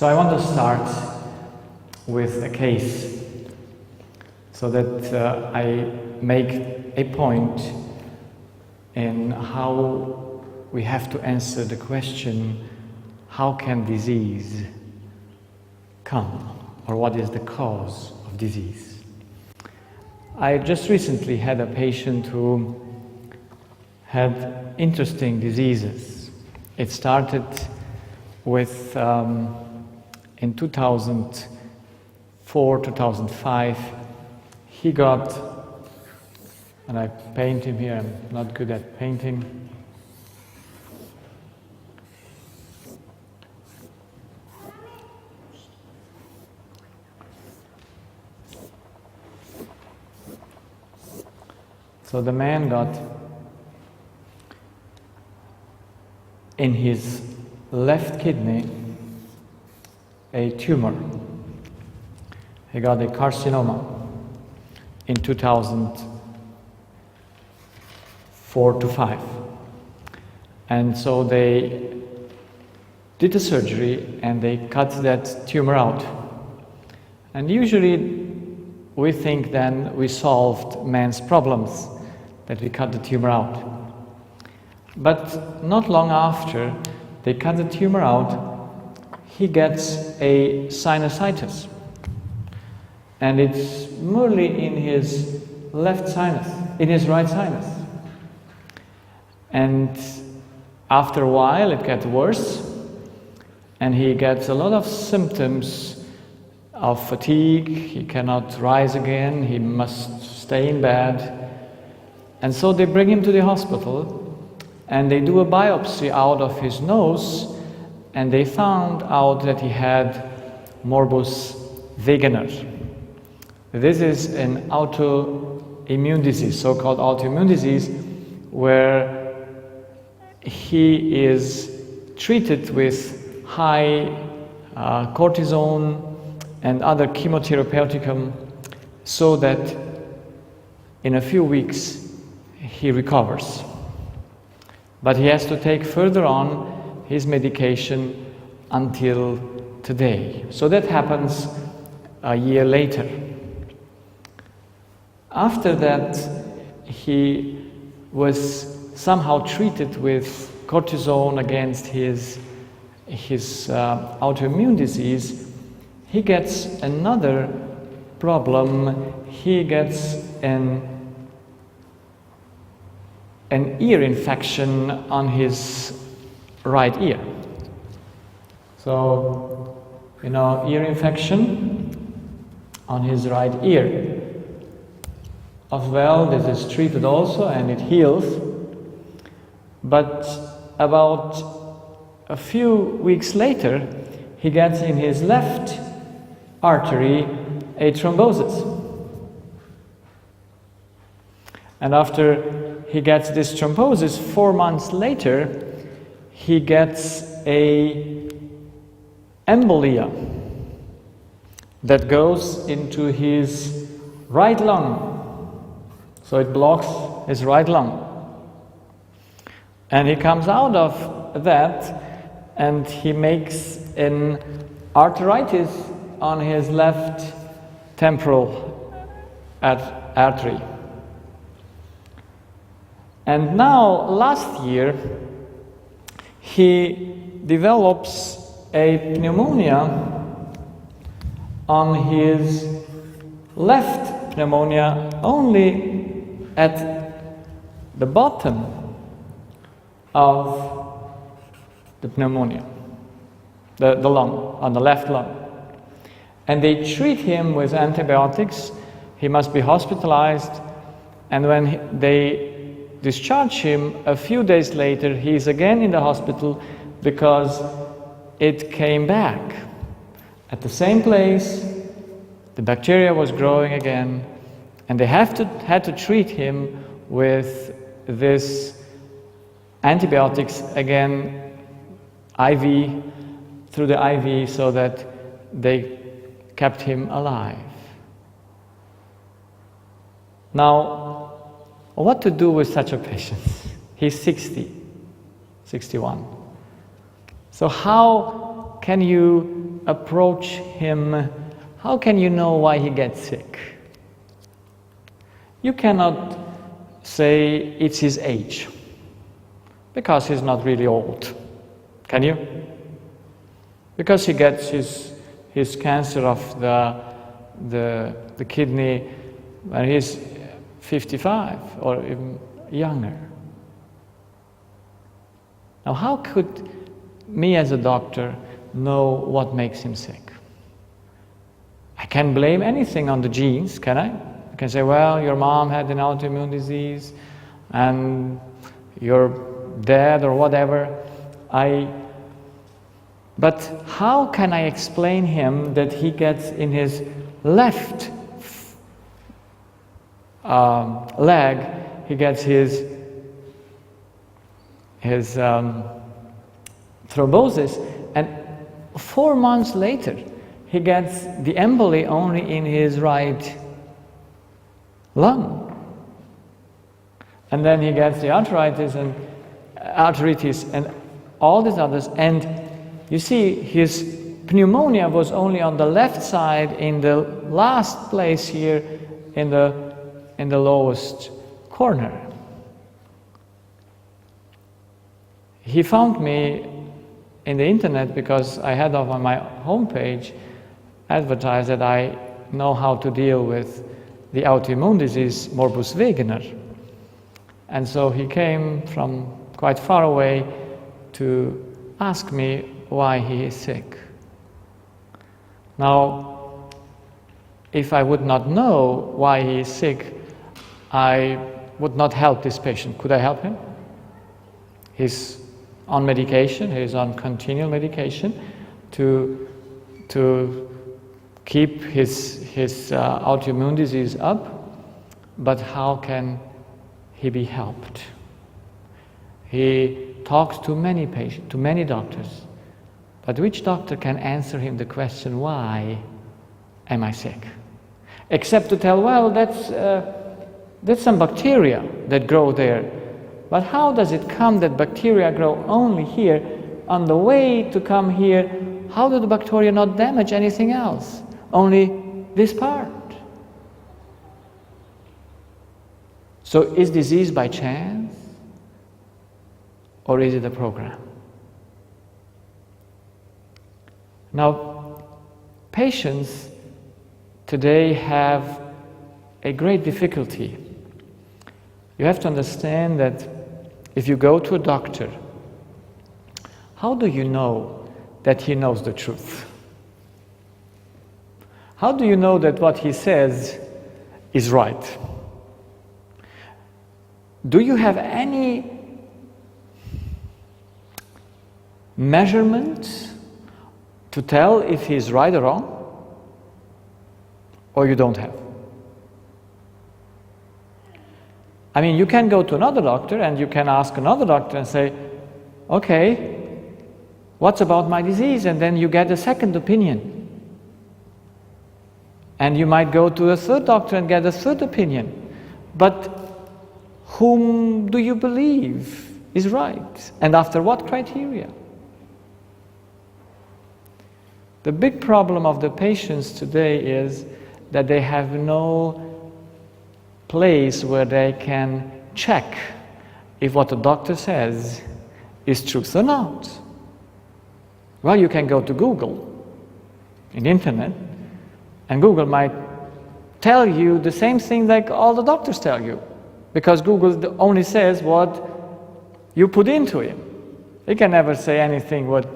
So I want to start with a case so that I make a point in how we have to answer the question, how can disease come, or what is the cause of disease? I just recently had a patient who had interesting diseases. It started with, in 2004, 2005, he got, and I paint him here, I'm not good at painting. So the man got in his left kidney a tumor. He got a carcinoma in 2004 to 5. And so they did the surgery and they cut that tumor out. And usually we think then we solved man's problems, that we cut the tumor out. But not long after they cut the tumor out, he gets a sinusitis. And it's merely in his left sinus, in his right sinus. And after a while it gets worse, and he gets a lot of symptoms of fatigue. He cannot rise again, he must stay in bed. And so they bring him to the hospital and they do a biopsy out of his nose, and they found out that he had morbus Wegener. This is an autoimmune disease, so-called autoimmune disease, where he is treated with high cortisone and other chemotherapeuticum, so that in a few weeks he recovers. But he has to take further on his medication until today. So that happens a year later. After that, he was somehow treated with cortisone against his autoimmune disease. He gets another problem. He gets an ear infection on his right ear. So, ear infection on his right ear. Well, this is treated also and it heals. But about a few weeks later, he gets in his left artery a thrombosis. And after he gets this thrombosis, 4 months later, he gets a embolia that goes into his right lung. So it blocks his right lung. And he comes out of that and he makes an arteritis on his left temporal artery. And now, last year, he develops a pneumonia on his left pneumonia, only at the bottom of the pneumonia, the lung, on the left lung. And they treat him with antibiotics. He must be hospitalized, and when they discharge him, a few days later, he's again in the hospital because it came back. At the same place, the bacteria was growing again, and they had to treat him with this antibiotics again, IV, through the IV, so that they kept him alive. Now, what to do with such a patient? He's 60, 61. So how can you approach him, how can you know why he gets sick? You cannot say it's his age, because he's not really old. Can you? Because he gets his cancer of the kidney when he's 55 or even younger. Now, how could me as a doctor know what makes him sick? I can't blame anything on the genes, can I? I can say, well, your mom had an autoimmune disease and your dad or whatever. But how can I explain him that he gets in his left leg, he gets his thrombosis, and 4 months later he gets the emboli only in his right lung, and then he gets the arthritis and all these others, and you see his pneumonia was only on the left side in the last place here in the lowest corner. He found me in the internet because I had on my homepage advertised that I know how to deal with the autoimmune disease morbus Wegener. And so he came from quite far away to ask me why he is sick. Now, if I would not know why he is sick, I would not help this patient. Could I help him? He's on medication, he's on continual medication to keep his autoimmune disease up, but how can he be helped? He talks to many patients, to many doctors, but which doctor can answer him the question, why am I sick? Except to tell, well, that's some bacteria that grow there. But how does it come that bacteria grow only here? On the way to come here, how do the bacteria not damage anything else? Only this part. So is disease by chance? Or is it a program? Now, patients today have a great difficulty. You have to understand that if you go to a doctor, how do you know that he knows the truth? How do you know that what he says is right? Do you have any measurement to tell if he's right or wrong? Or you don't have? I mean, you can go to another doctor and you can ask another doctor and say, okay, what's about my disease? And then you get a second opinion. And you might go to a third doctor and get a third opinion. But whom do you believe is right? And after what criteria? The big problem of the patients today is that they have no place where they can check if what the doctor says is truth or not. Well, you can go to Google, in the internet, and Google might tell you the same thing like all the doctors tell you, because Google only says what you put into it. It can never say anything what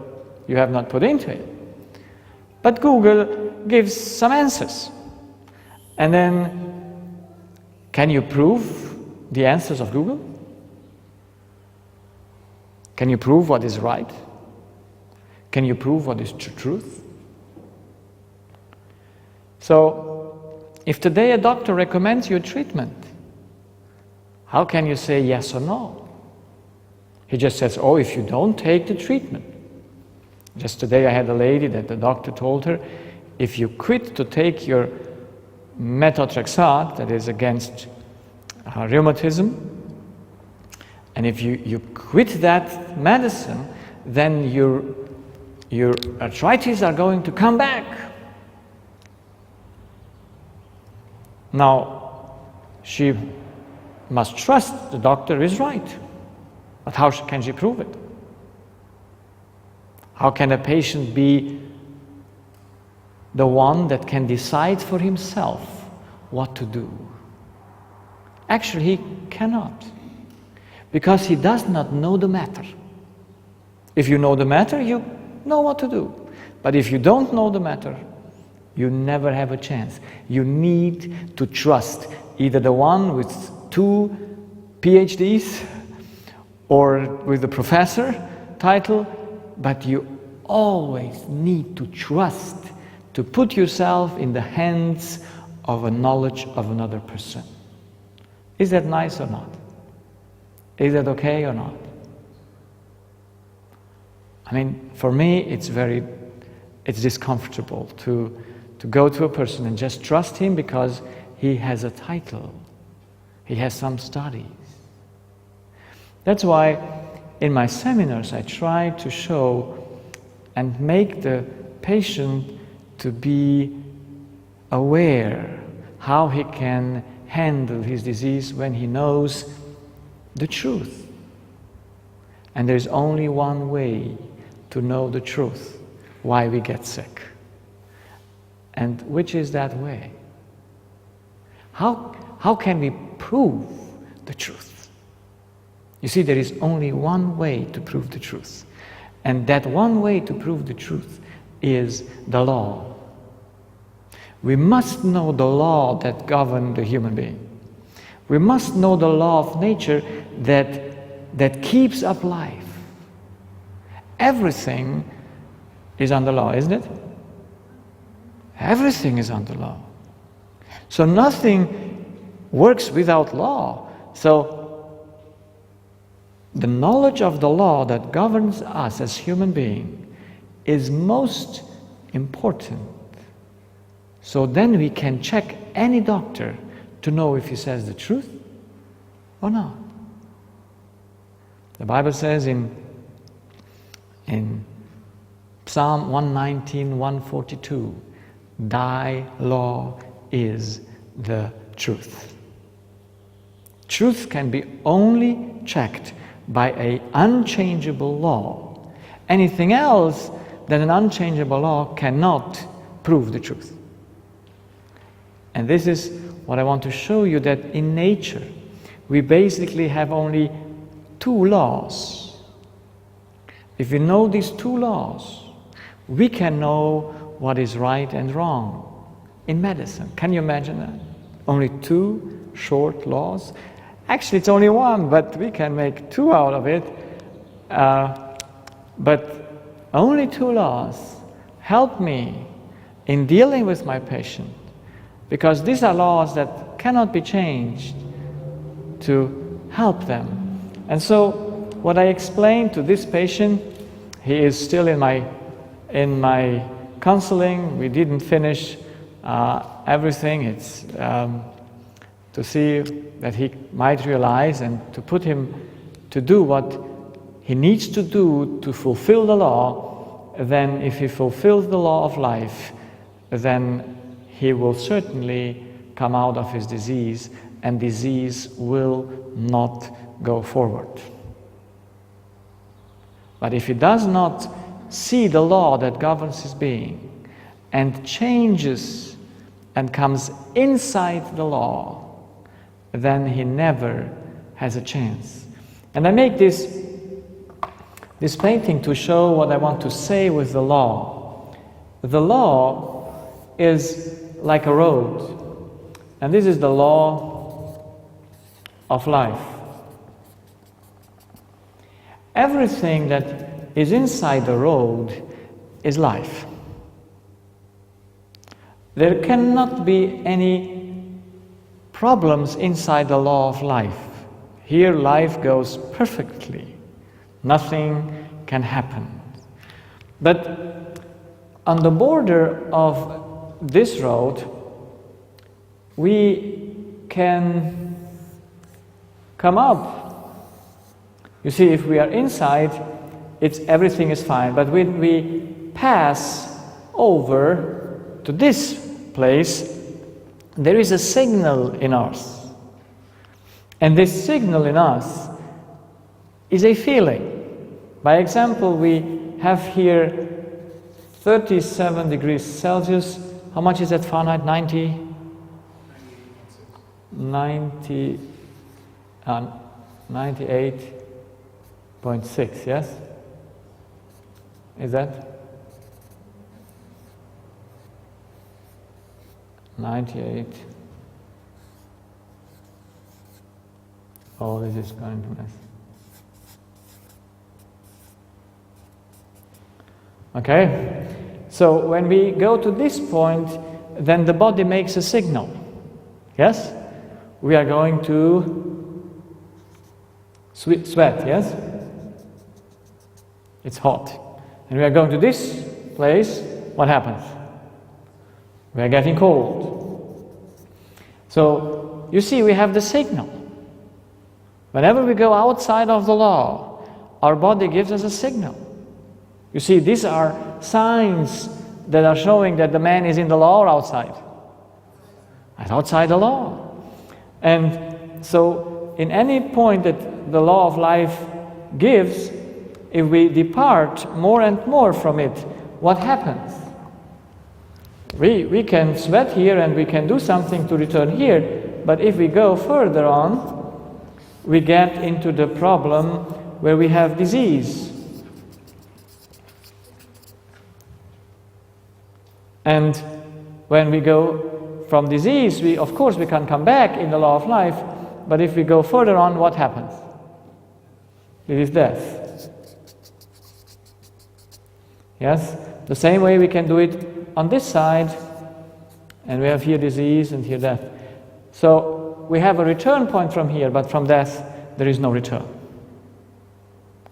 you have not put into it. But Google gives some answers. And then, can you prove the answers of Google? Can you prove what is right? Can you prove what is truth? So, if today a doctor recommends you a treatment, how can you say yes or no? He just says, oh, if you don't take the treatment. Just today I had a lady that the doctor told her, if you quit to take your methotrexate, that is against rheumatism, and if you quit that medicine, then your your arthritis are going to come back. Now, she must trust the doctor is right. But how can she prove it? How can a patient be the one that can decide for himself what to do? Actually, he cannot, because he does not know the matter. If you know the matter, you know what to do. But if you don't know the matter, you never have a chance. You need to trust either the one with 2 PhDs or with the professor title, but you always need to trust, to put yourself in the hands of a knowledge of another person. Is that nice or not? Is that okay or not? I mean, for me, it's discomfortable to go to a person and just trust him because he has a title, he has some studies. That's why in my seminars I try to show and make the patient to be aware how he can handle his disease when he knows the truth. And there's only one way to know the truth, why we get sick. And which is that way? How can we prove the truth? You see, there is only one way to prove the truth. And that one way to prove the truth is the law. We must know the law that governs the human being. We must know the law of nature that keeps up life. Everything is under law, isn't it? Everything is under law. So nothing works without law. So the knowledge of the law that governs us as human beings is most important. So then we can check any doctor to know if he says the truth or not. The Bible says in Psalm 119, 142, thy law is the truth. Truth can be only checked by an unchangeable law. Anything else than an unchangeable law cannot prove the truth. And this is what I want to show you, that in nature we basically have only 2 laws. If we know these 2 laws, we can know what is right and wrong in medicine. Can you imagine that? Only 2 short laws. Actually, it's only 1, but we can make 2 out of it. But only 2 laws help me in dealing with my patient, because these are laws that cannot be changed to help them. And so what I explained to this patient, he is still in my counseling. We didn't finish everything. It's to see that he might realize and to put him to do what he needs to do to fulfill the law. Then if he fulfills the law of life, then he will certainly come out of his disease, and disease will not go forward. But if he does not see the law that governs his being and changes and comes inside the law, then he never has a chance. And I make this painting to show what I want to say with the law. The law is like a road, and this is the law of life. Everything that is inside the road is life. There cannot be any problems inside the law of life. Here life goes perfectly. Nothing can happen. But on the border of this road, we can come up. You see, if we are inside, everything is fine. But when we pass over to this place, there is a signal in us. And this signal in us is a feeling. By example, we have here 37 degrees Celsius. How much is that Fahrenheit? 98.6, yes? Is that? 98. Oh, this is going to mess. Okay, so when we go to this point, then the body makes a signal. Yes? We are going to sweat, yes? It's hot. And we are going to this place, what happens? We are getting cold. So, you see, we have the signal. Whenever we go outside of the law, our body gives us a signal. You see, these are signs that are showing that the man is in the law or outside. And outside the law. And so, in any point that the law of life gives, if we depart more and more from it, what happens? We can sweat here and we can do something to return here, but if we go further on, we get into the problem where we have disease. And when we go from disease, of course we can come back in the law of life, but if we go further on, what happens? It is death. Yes? The same way we can do it on this side, and we have here disease and here death. So we have a return point from here, but from death there is no return.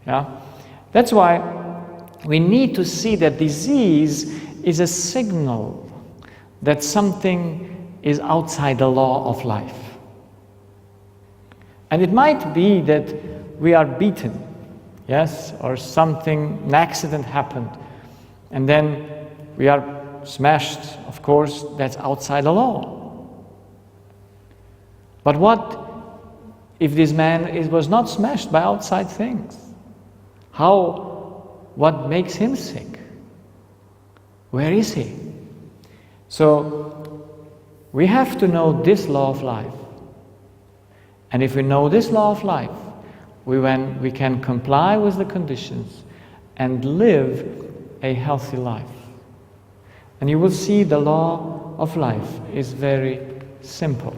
Yeah? That's why we need to see that disease is a signal that something is outside the law of life. And it might be that we are beaten, yes, or something, an accident happened, and then we are smashed. Of course, that's outside the law. But what if this man was not smashed by outside things? What makes him sick? Where is he? So, we have to know this law of life. And if we know this law of life, we can comply with the conditions and live a healthy life. And you will see the law of life is very simple.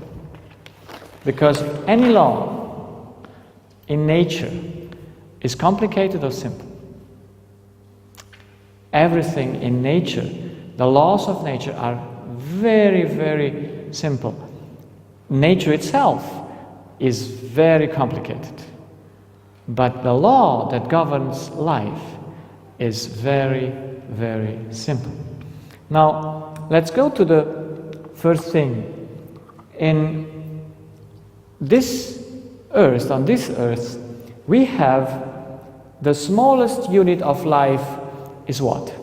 Because any law in nature is complicated or simple. Everything in nature, the laws of nature are very, very simple. Nature itself is very complicated. But the law that governs life is very, very simple. Now, let's go to the first thing. In this earth, on this earth, we have the smallest unit of life is what?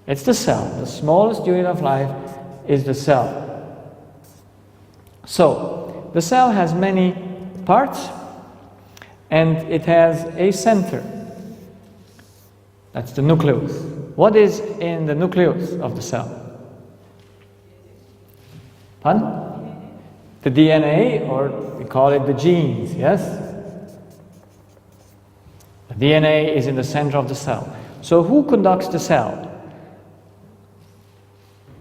It's the cell. The smallest unit of life is the cell. So, the cell has many parts and it has a center. That's the nucleus. What is in the nucleus of the cell? Pardon? The DNA, or we call it the genes, yes? The DNA is in the center of the cell. So who conducts the cell?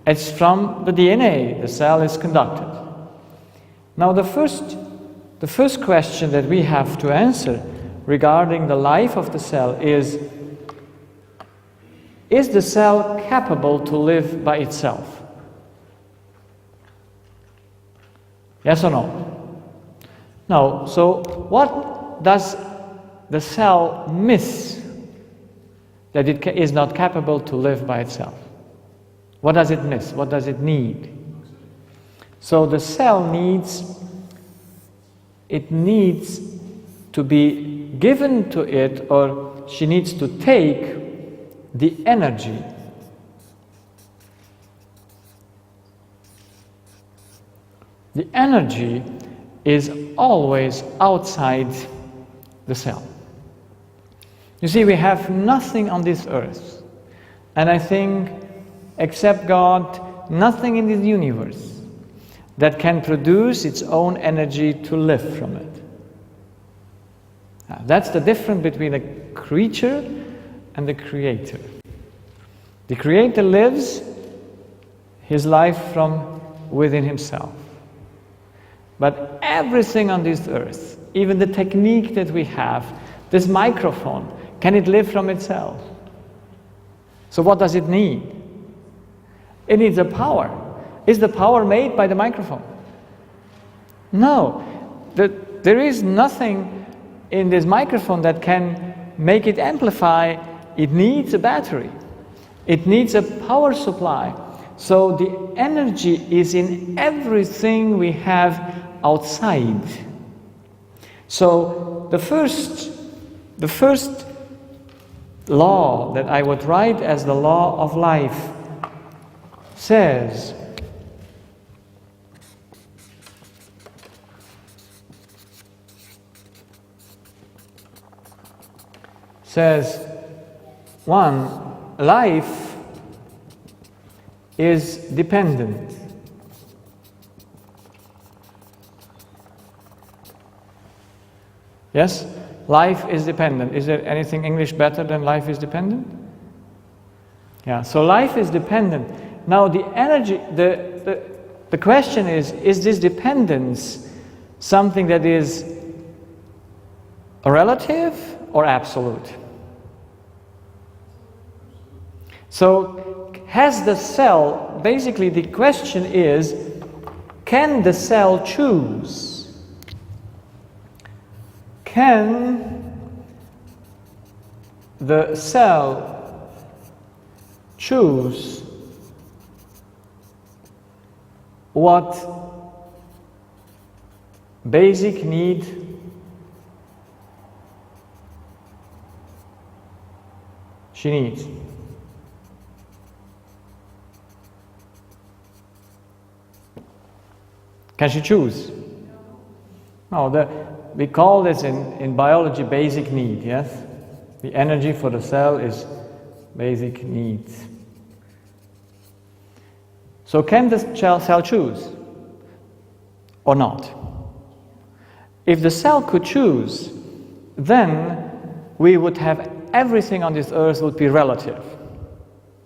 It's from the DNA the cell is conducted. Now the first question that we have to answer regarding the life of the cell is the cell capable to live by itself? Yes or no? No. So what does the cell miss that it is not capable to live by itself? What does it miss? What does it need? So the cell needs to be given to it, or she needs to take the energy is always outside the cell. You see, we have nothing on this earth, and I think, except God, nothing in this universe that can produce its own energy to live from it. Now, that's the difference between a creature and the Creator. The Creator lives his life from within himself. But everything on this earth, even the technique that we have, this microphone, can it live from itself? So what does it need? It needs a power. Is the power made by the microphone? No. There is nothing in this microphone that can make it amplify. It needs a battery. It needs a power supply. So the energy is in everything we have outside. So the first law that I would write as the law of life says, one, life is dependent. Yes? Life is dependent. Is there anything English better than life is dependent? Yeah, so life is dependent. Now the energy, the question is this dependence something that is a relative or absolute? So has the cell, basically the question is, can the cell choose? Can the cell choose what basic need she needs? Can she choose? No, we call this in biology basic need, yes? The energy for the cell is basic needs. So can the cell choose or not? If the cell could choose, then we would have everything on this earth would be relative.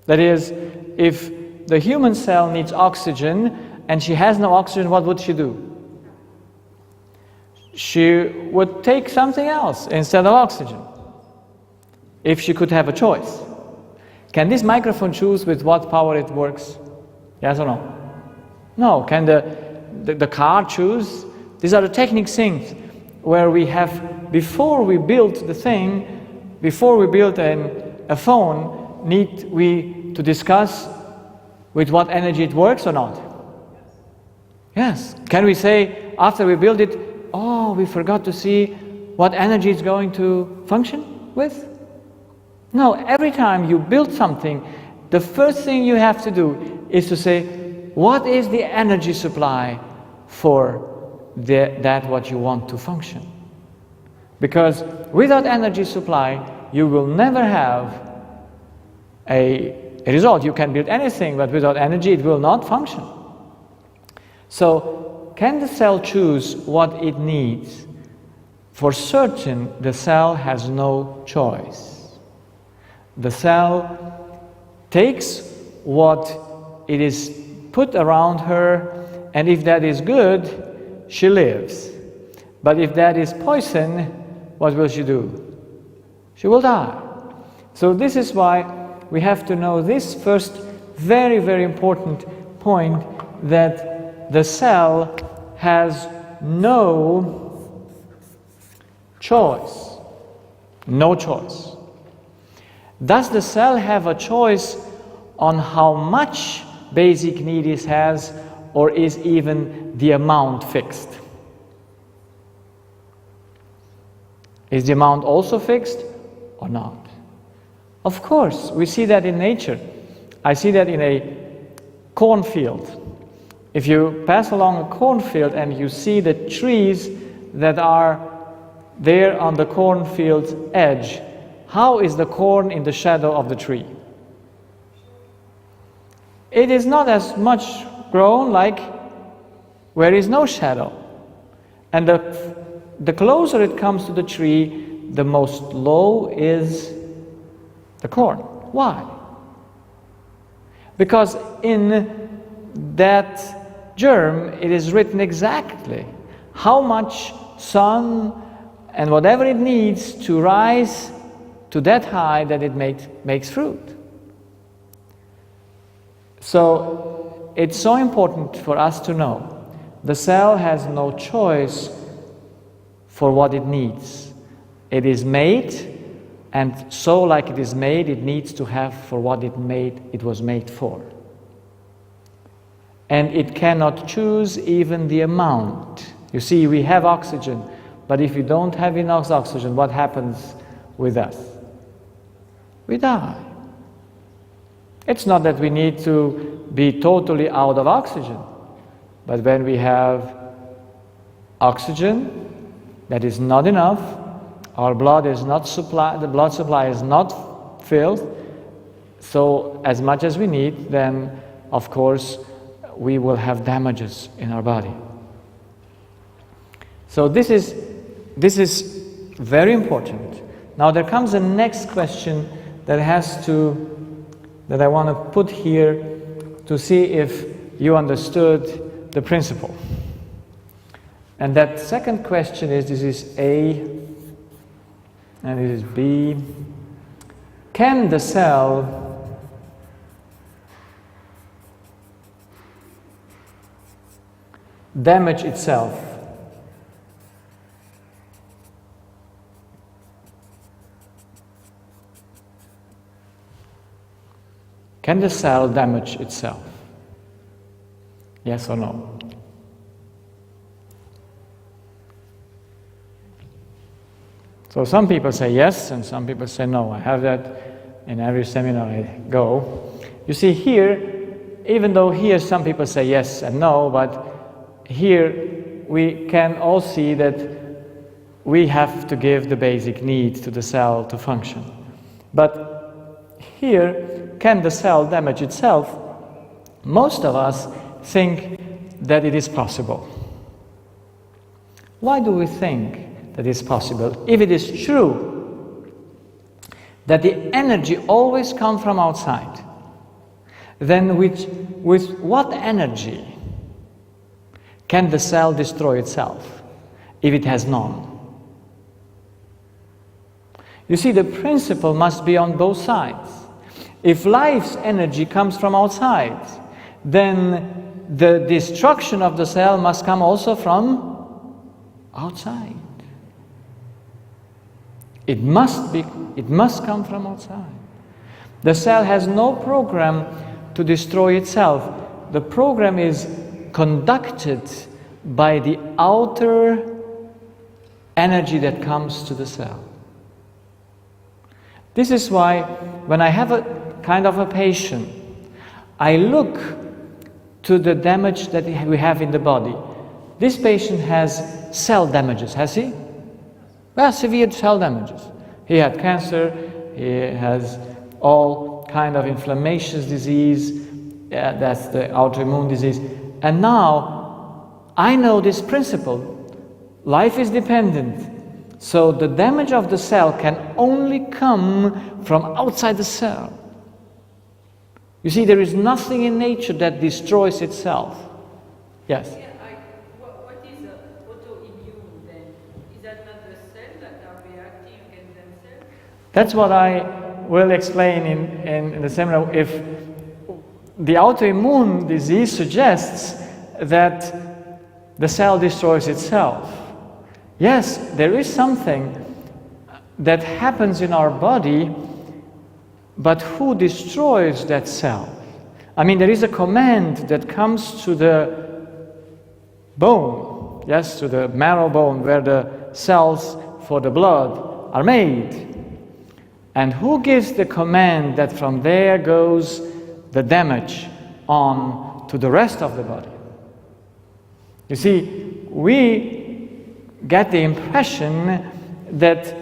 That is, if the human cell needs oxygen and she has no oxygen, what would she do? She would take something else instead of oxygen, if she could have a choice. Can this microphone choose with what power it works? Yes or no? No. Can the car choose? These are the technical things where we have, before we build the thing, before we build a phone, need we to discuss with what energy it works or not? Yes. Can we say, after we build it, oh, we forgot to see what energy it's going to function with? No, every time you build something, the first thing you have to do is to say, what is the energy supply for that what you want to function? Because without energy supply, you will never have a result. You can build anything, but without energy, it will not function. So, can the cell choose what it needs? For certain, the cell has no choice. The cell takes what it is put around her, and if that is good, she lives. But if that is poison, what will she do? She will die. So this is why we have to know this first very, very important point, that the cell has no choice. No choice. Does the cell have a choice on how much basic need it has, or is even the amount fixed? Is the amount also fixed or not? Of course, we see that in nature. I see that in a cornfield. If you pass along a cornfield and you see the trees that are there on the cornfield's edge, how is the corn in the shadow of the tree? It is not as much grown like where is no shadow. And the closer it comes to the tree, the most low is the corn. Why? Because in that germ, it is written exactly how much sun and whatever it needs to rise to that high that it makes fruit. So it's so important for us to know the cell has no choice for what it needs. It is made, and so like it is made, it needs to have for what it was made for. And it cannot choose even the amount. You see, we have oxygen, but if we don't have enough oxygen, what happens with us? We die. It's not that we need to be totally out of oxygen, but when we have oxygen that is not enough, our blood is not supplied, the blood supply is not filled, so as much as we need, then of course we will have damages in our body. So this is very important. Now there comes the next question that I want to put here to see if you understood the principle. And that second question is, this is A and this is B. Can the cell damage itself? Can the cell damage itself? Yes or no? So some people say yes, and some people say no. I have that in every seminar I go. You see here, even though here some people say yes and no, but here we can all see that we have to give the basic need to the cell to function. But here, can the cell damage itself? Most of us think that it is possible. Why do we think that it's possible? If it is true that the energy always comes from outside, then with what energy can the cell destroy itself if it has none? You see, the principle must be on both sides. If life's energy comes from outside, then the destruction of the cell must come also from outside. It must come from outside. The cell has no program to destroy itself. The program is conducted by the outer energy that comes to the cell. This is why when I have a kind of a patient, I look to the damage that we have in the body. This patient has cell damages, has he? Well, severe cell damages. He had cancer, he has all kind of inflammation disease, that's the autoimmune disease. And now, I know this principle. Life is dependent. So the damage of the cell can only come from outside the cell. You see, there is nothing in nature that destroys itself. Yes? Yeah, what is autoimmune then? Is that not the cells that are reacting against themselves? That's what I will explain in the seminar. If the autoimmune disease suggests that the cell destroys itself. Yes, there is something that happens in our body, but who destroys that cell? I mean, there is a command that comes to the bone, yes, to the marrow bone, where the cells for the blood are made. And who gives the command that from there goes the damage on to the rest of the body? You see, we get the impression that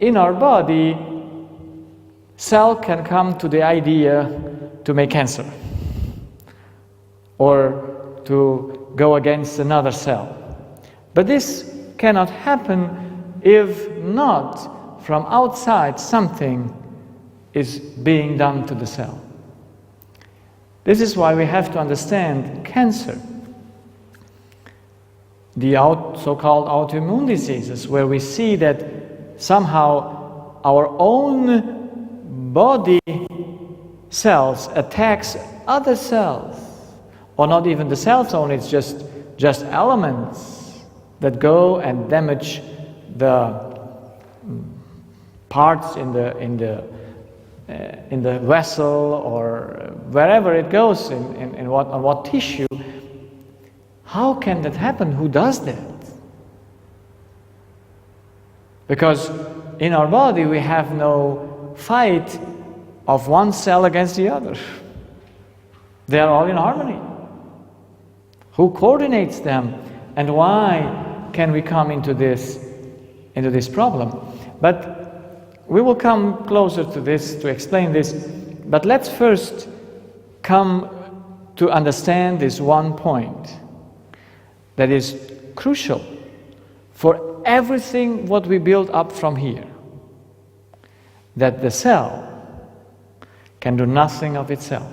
in our body, cell can come to the idea to make cancer or to go against another cell. But this cannot happen if not from outside something is being done to the cell. This is why we have to understand cancer, the so-called autoimmune diseases, where we see that somehow our own body cells attacks other cells, or not even the cells only, it's just elements that go and damage the parts in the vessel or wherever it goes, on what tissue. How can that happen? Who does that? Because in our body we have no fight of one cell against the other. They are all in harmony. Who coordinates them? And why can we come into this problem? But we will come closer to this to explain this. But let's first come to understand this one point that is crucial for everything what we build up from here. That the cell can do nothing of itself.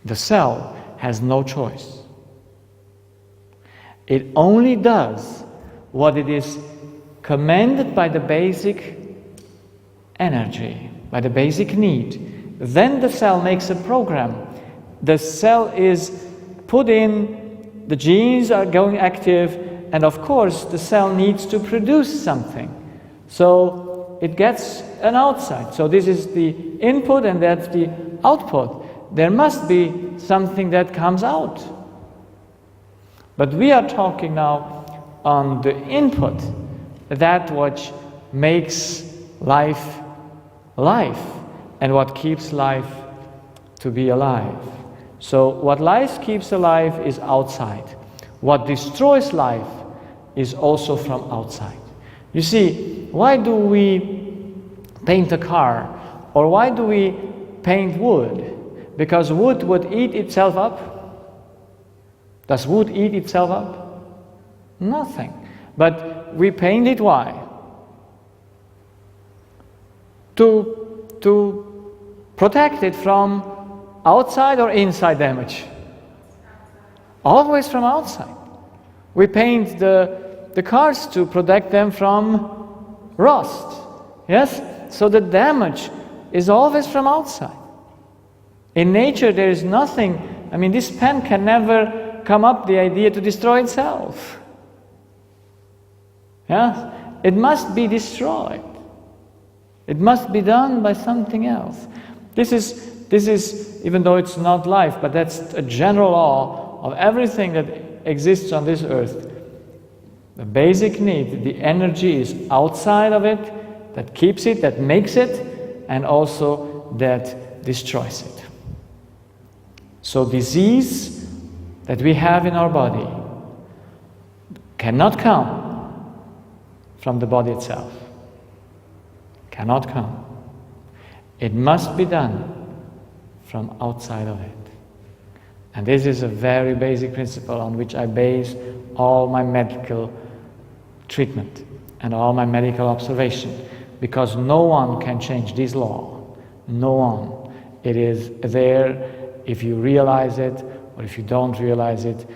The cell has no choice. It only does what it is commanded by the basic energy, by the basic need. Then the cell makes a program. The cell is put in, the genes are going active, and of course the cell needs to produce something. So it gets an outside. So this is the input and that's the output. There must be something that comes out. But we are talking now on the input, that which makes life life and what keeps life to be alive. So what life keeps alive is outside. What destroys life is also from outside. You see, why do we paint a car? Or why do we paint wood? Because wood would eat itself up? Does wood eat itself up? Nothing. But we paint it, why? To protect it from outside or inside damage? Always from outside. We paint the cars to protect them from rust. Yes? So the damage is always from outside. In nature there is nothing, I mean, this pen can never come up the idea to destroy itself. Yes? It must be destroyed. It must be done by something else. This is, even though it's not life, but that's a general law of everything that exists on this earth. The basic need, the energy is outside of it, that keeps it, that makes it, and also that destroys it. So disease that we have in our body cannot come from the body itself. Cannot come. It must be done from outside of it. And this is a very basic principle on which I base all my medical treatment and all my medical observation, because no one can change this law. No one. It is there. If you realize it or if you don't realize it,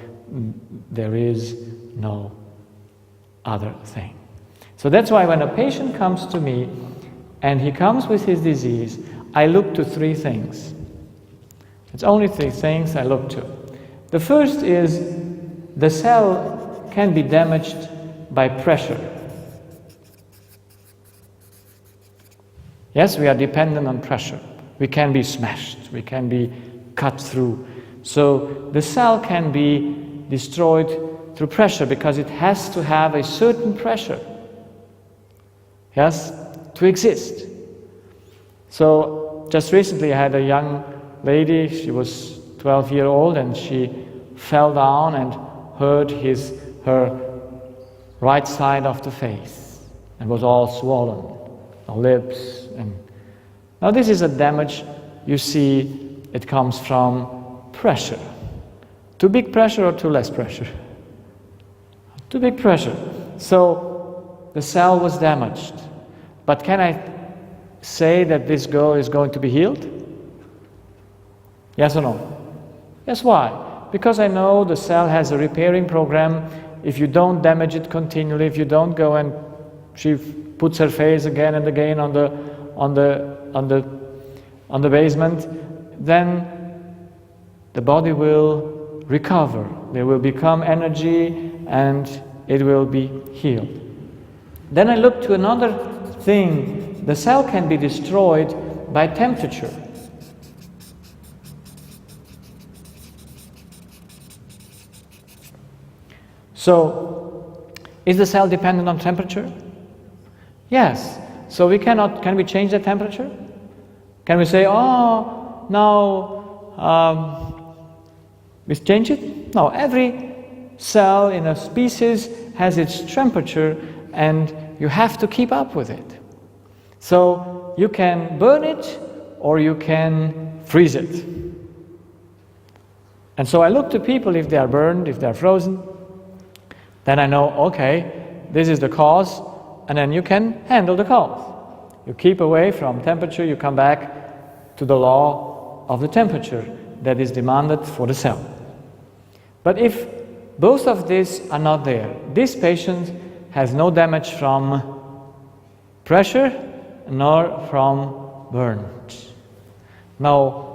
there is no other thing. So that's why when a patient comes to me and he comes with his disease, I look to three things. It's only three things I look to. The first is the cell can be damaged by pressure. Yes, we are dependent on pressure. We can be smashed, we can be cut through. So the cell can be destroyed through pressure because it has to have a certain pressure. Yes? to exist. So just recently I had a young lady, she was 12 years old, and she fell down and hurt her right side of the face and was all swollen, the lips. And now this is a damage, you see, it comes from pressure. Too big pressure or too less pressure? Too big pressure. So the cell was damaged. But can I say that this girl is going to be healed? Yes or no? Yes, why? Because I know the cell has a repairing program. If you don't damage it continually, if you don't go and she puts her face again and again on the basement, then the body will recover. There will become energy and it will be healed. Then I look to another thing. The cell can be destroyed by temperature. So, is the cell dependent on temperature? Yes. So can we change the temperature? Can we say, oh, now we change it? No, every cell in a species has its temperature and you have to keep up with it. So you can burn it or you can freeze it. And so I look to people, if they are burned, if they are frozen, then I know, okay, this is the cause, and then you can handle the cause. You keep away from temperature, you come back to the law of the temperature that is demanded for the cell. But if both of these are not there, this patient has no damage from pressure nor from burns. Now,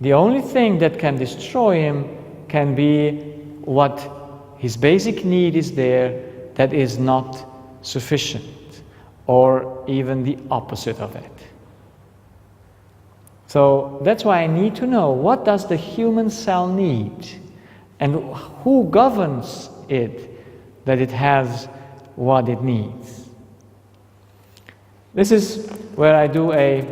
the only thing that can destroy him can be what his basic need is there that is not sufficient, or even the opposite of it. So that's why I need to know, what does the human cell need? And who governs it that it has what it needs? This is where I do a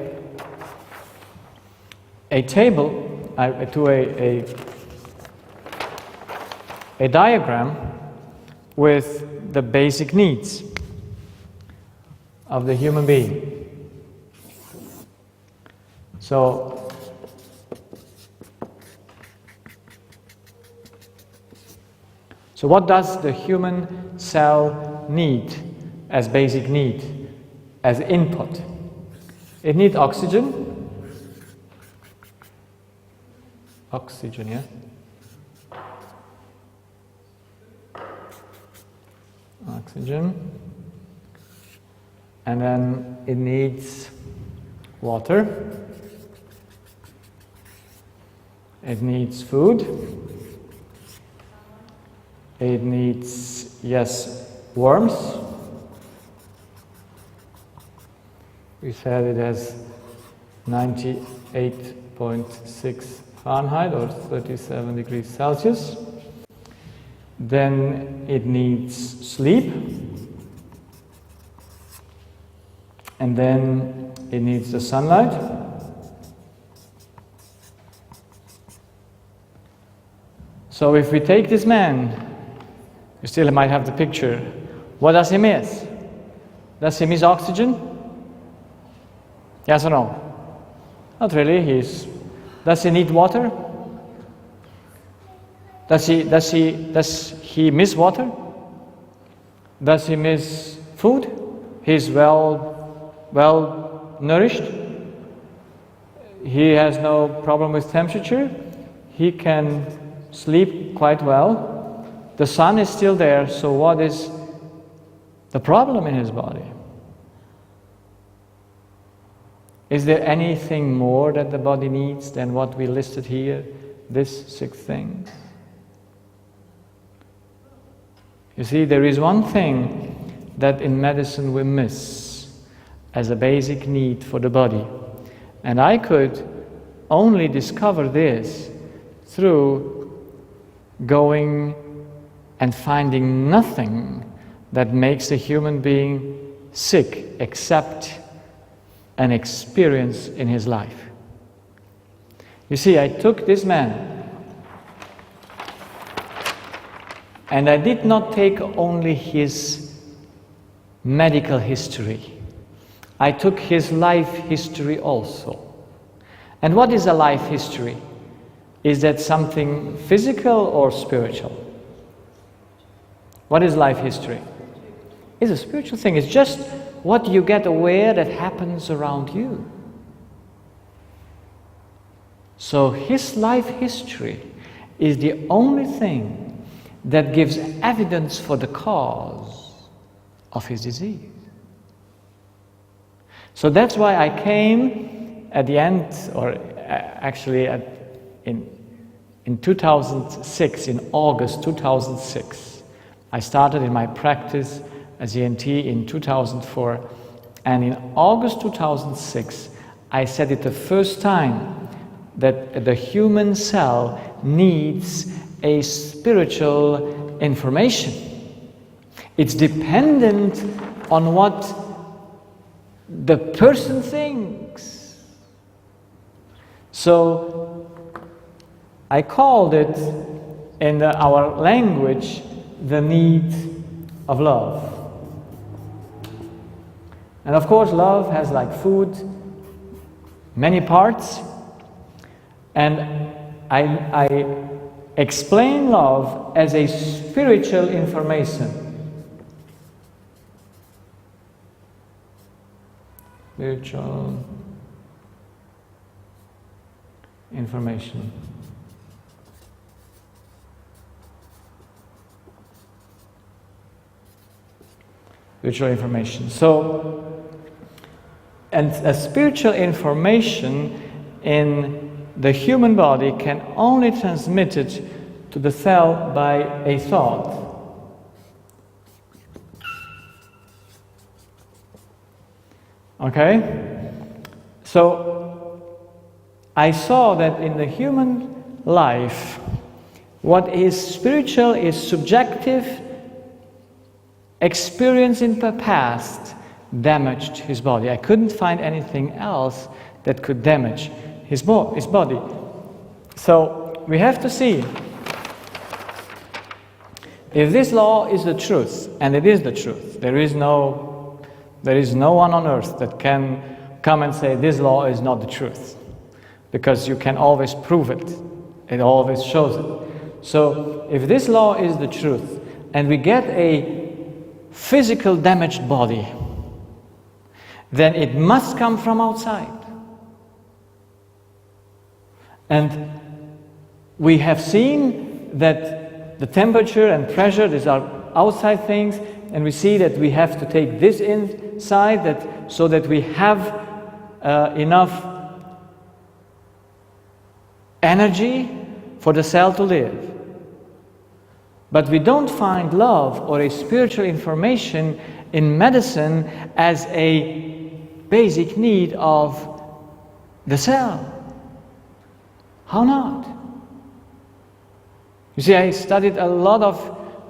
table, I do a diagram with the basic needs of the human being. So what does the human cell need as basic need, as input? It needs oxygen. Oxygen, yeah? Oxygen. And then it needs water. It needs food. It needs, yes, warmth. We said it has 98.6 Fahrenheit or 37 degrees Celsius. Then it needs sleep. And then it needs the sunlight. So if we take this man, you still might have the picture. What does he miss? Does he miss oxygen? Yes or no? Not really. Does he need water? Does he miss water? Does he miss food? He's well nourished. He has no problem with temperature. He can sleep quite well. The sun is still there, so what is the problem in his body? Is there anything more that the body needs than what we listed here, these 6 things? You see, there is one thing that in medicine we miss as a basic need for the body. And I could only discover this through going and finding nothing that makes a human being sick except an experience in his life. You see, I took this man and I did not take only his medical history. I took his life history also. And what is a life history? Is that something physical or spiritual? What is life history? It's a spiritual thing. It's just what you get aware that happens around you. So his life history is the only thing that gives evidence for the cause of his disease. So that's why I came at the end, or actually in 2006, in August 2006. I started in my practice as ENT in 2004, and in August 2006, I said it the first time that the human cell needs a spiritual information. It's dependent on what the person thinks. So I called it in our language the need of love. And of course, love has, like food, many parts. And I explain love as a spiritual information. Spiritual information. Spiritual information. So, and a spiritual information in the human body can only transmit it to the cell by a thought. Okay? So, I saw that in the human life, what is spiritual is subjective experience in the past damaged his body. I couldn't find anything else that could damage his body. So we have to see if this law is the truth, and it is the truth. There is no one on earth that can come and say this law is not the truth, because you can always prove it. It always shows it. So if this law is the truth, and we get a physical damaged body, then it must come from outside. And we have seen that the temperature and pressure, these are outside things, and we see that we have to take this inside so that we have enough energy for the cell to live. But we don't find love or a spiritual information in medicine as a basic need of the cell. How not? You see, I studied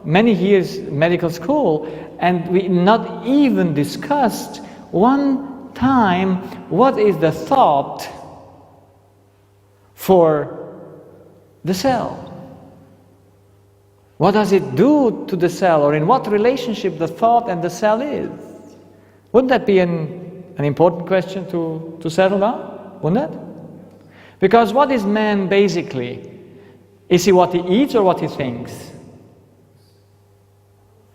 many years medical school, and we not even discussed one time what is the thought for the cell. What does it do to the cell, or in what relationship the thought and the cell is? Wouldn't that be an important question to settle down? Wouldn't it? Because what is man basically? Is he what he eats or what he thinks?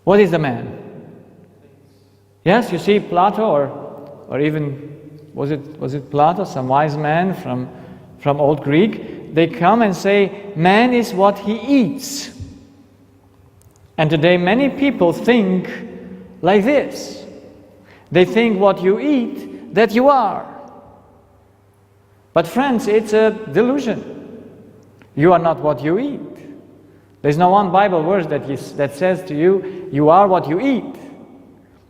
What is the man? Yes, you see Plato, or even was it Plato, some wise man from Old Greek? They come and say man is what he eats. And today many people think like this. They think what you eat, that you are. But friends, it's a delusion. You are not what you eat. There's no one Bible verse that says to you, you are what you eat.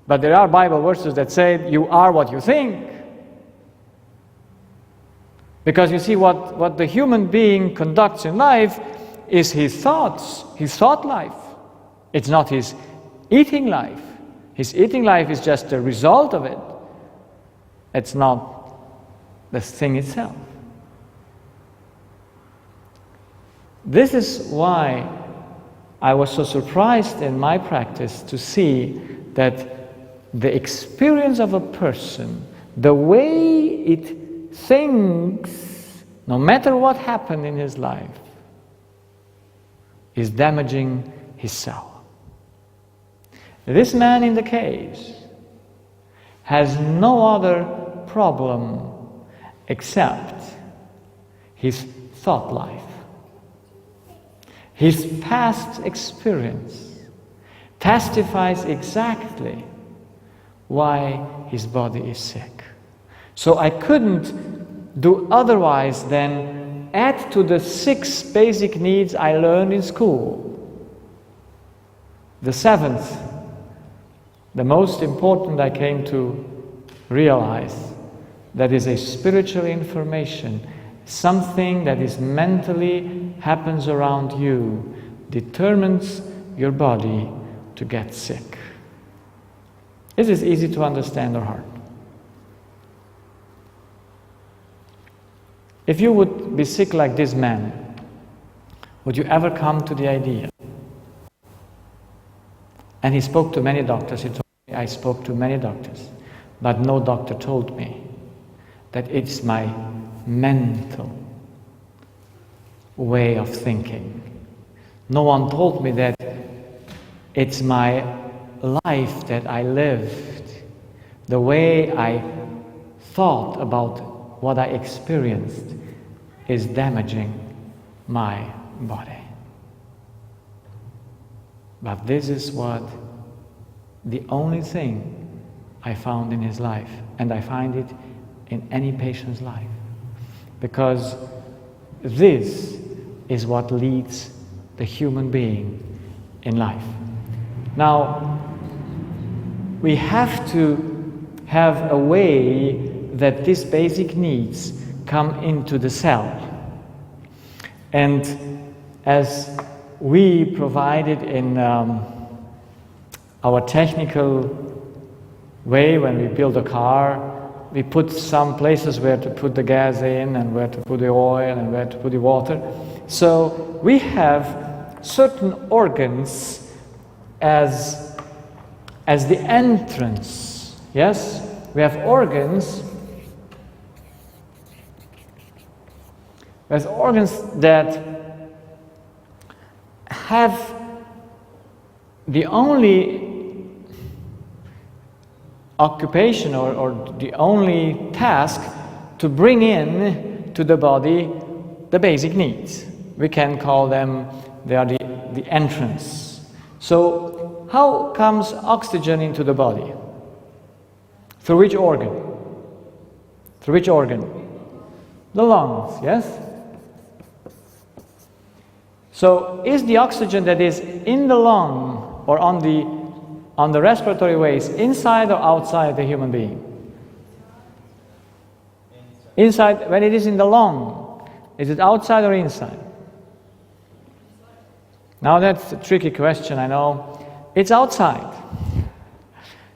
But there are Bible verses that say you are what you think. Because you see, what the human being conducts in life is his thoughts, his thought life. It's not his eating life. His eating life is just a result of it. It's not the thing itself. This is why I was so surprised in my practice to see that the experience of a person, the way it thinks, no matter what happened in his life, is damaging his cell. This man in the caves has no other problem except his thought life. His past experience testifies exactly why his body is sick. So I couldn't do otherwise than add to the 6 basic needs I learned in school. The 7th, the most important, I came to realize, that is a spiritual information. Something that is mentally happens around you determines your body to get sick. Is this easy to understand or hard? If you would be sick like this man, would you ever come to the idea? And he spoke to many doctors. He told me, I spoke to many doctors, but no doctor told me that it's my mental way of thinking. No one told me that it's my life that I lived, the way I thought about what I experienced is damaging my body. But this is what the only thing I found in his life, and I find it in any patient's life. Because this is what leads the human being in life. Now, we have to have a way that these basic needs come into the cell. And as we provided in our technical way when we build a car, we put some places where to put the gas in and where to put the oil and where to put the water. So we have certain organs as the entrance. Yes? We have organs. There's organs that have the only occupation or the only task to bring in to the body the basic needs. We can call them, they are the entrance. So how comes oxygen into the body? Through which organ? Through which organ? The lungs, yes? So is the oxygen that is in the lung or on the respiratory ways inside or outside the human being? Inside, when it is in the lung, is it outside or inside? Now that's a tricky question, I know. It's outside.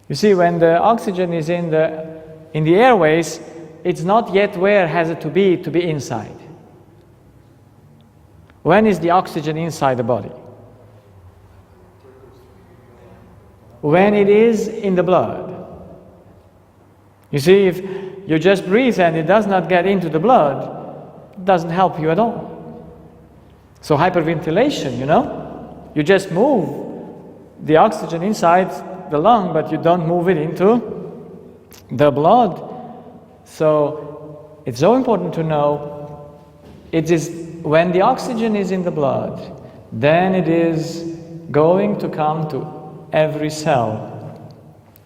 You see, when the oxygen is in the airways, it's not yet where has it to be inside. When is the oxygen inside the body? When it is in the blood. You see, if you just breathe and it does not get into the blood, it doesn't help you at all. So hyperventilation, you just move the oxygen inside the lung, but you don't move it into the blood. So it's so important to know it is when the oxygen is in the blood, then it is going to come to every cell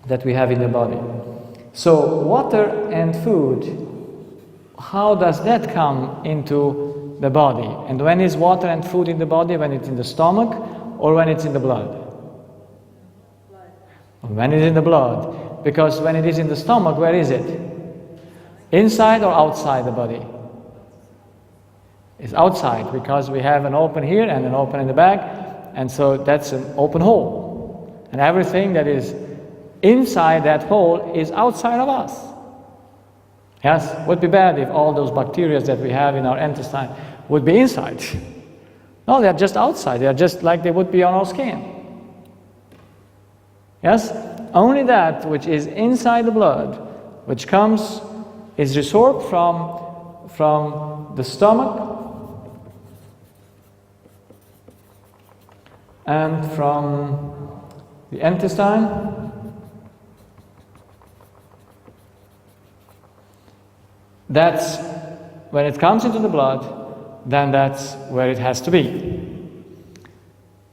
that we have in the body. So water and food, how does that come into the body? And when is water and food in the body? When it's in the stomach or when it's in the blood? When it's in the blood. Because when it is in the stomach, where is it? Inside or outside the body? It's outside, because we have an open here and an open in the back, and so that's an open hole. And everything that is inside that hole is outside of us. Yes, would be bad if all those bacteria that we have in our intestine would be inside. No, they're just outside. They're just like they would be on our skin. Yes, only that which is inside the blood, which comes, is resorbed from the stomach and from the intestine, that's when it comes into the blood, then that's where it has to be.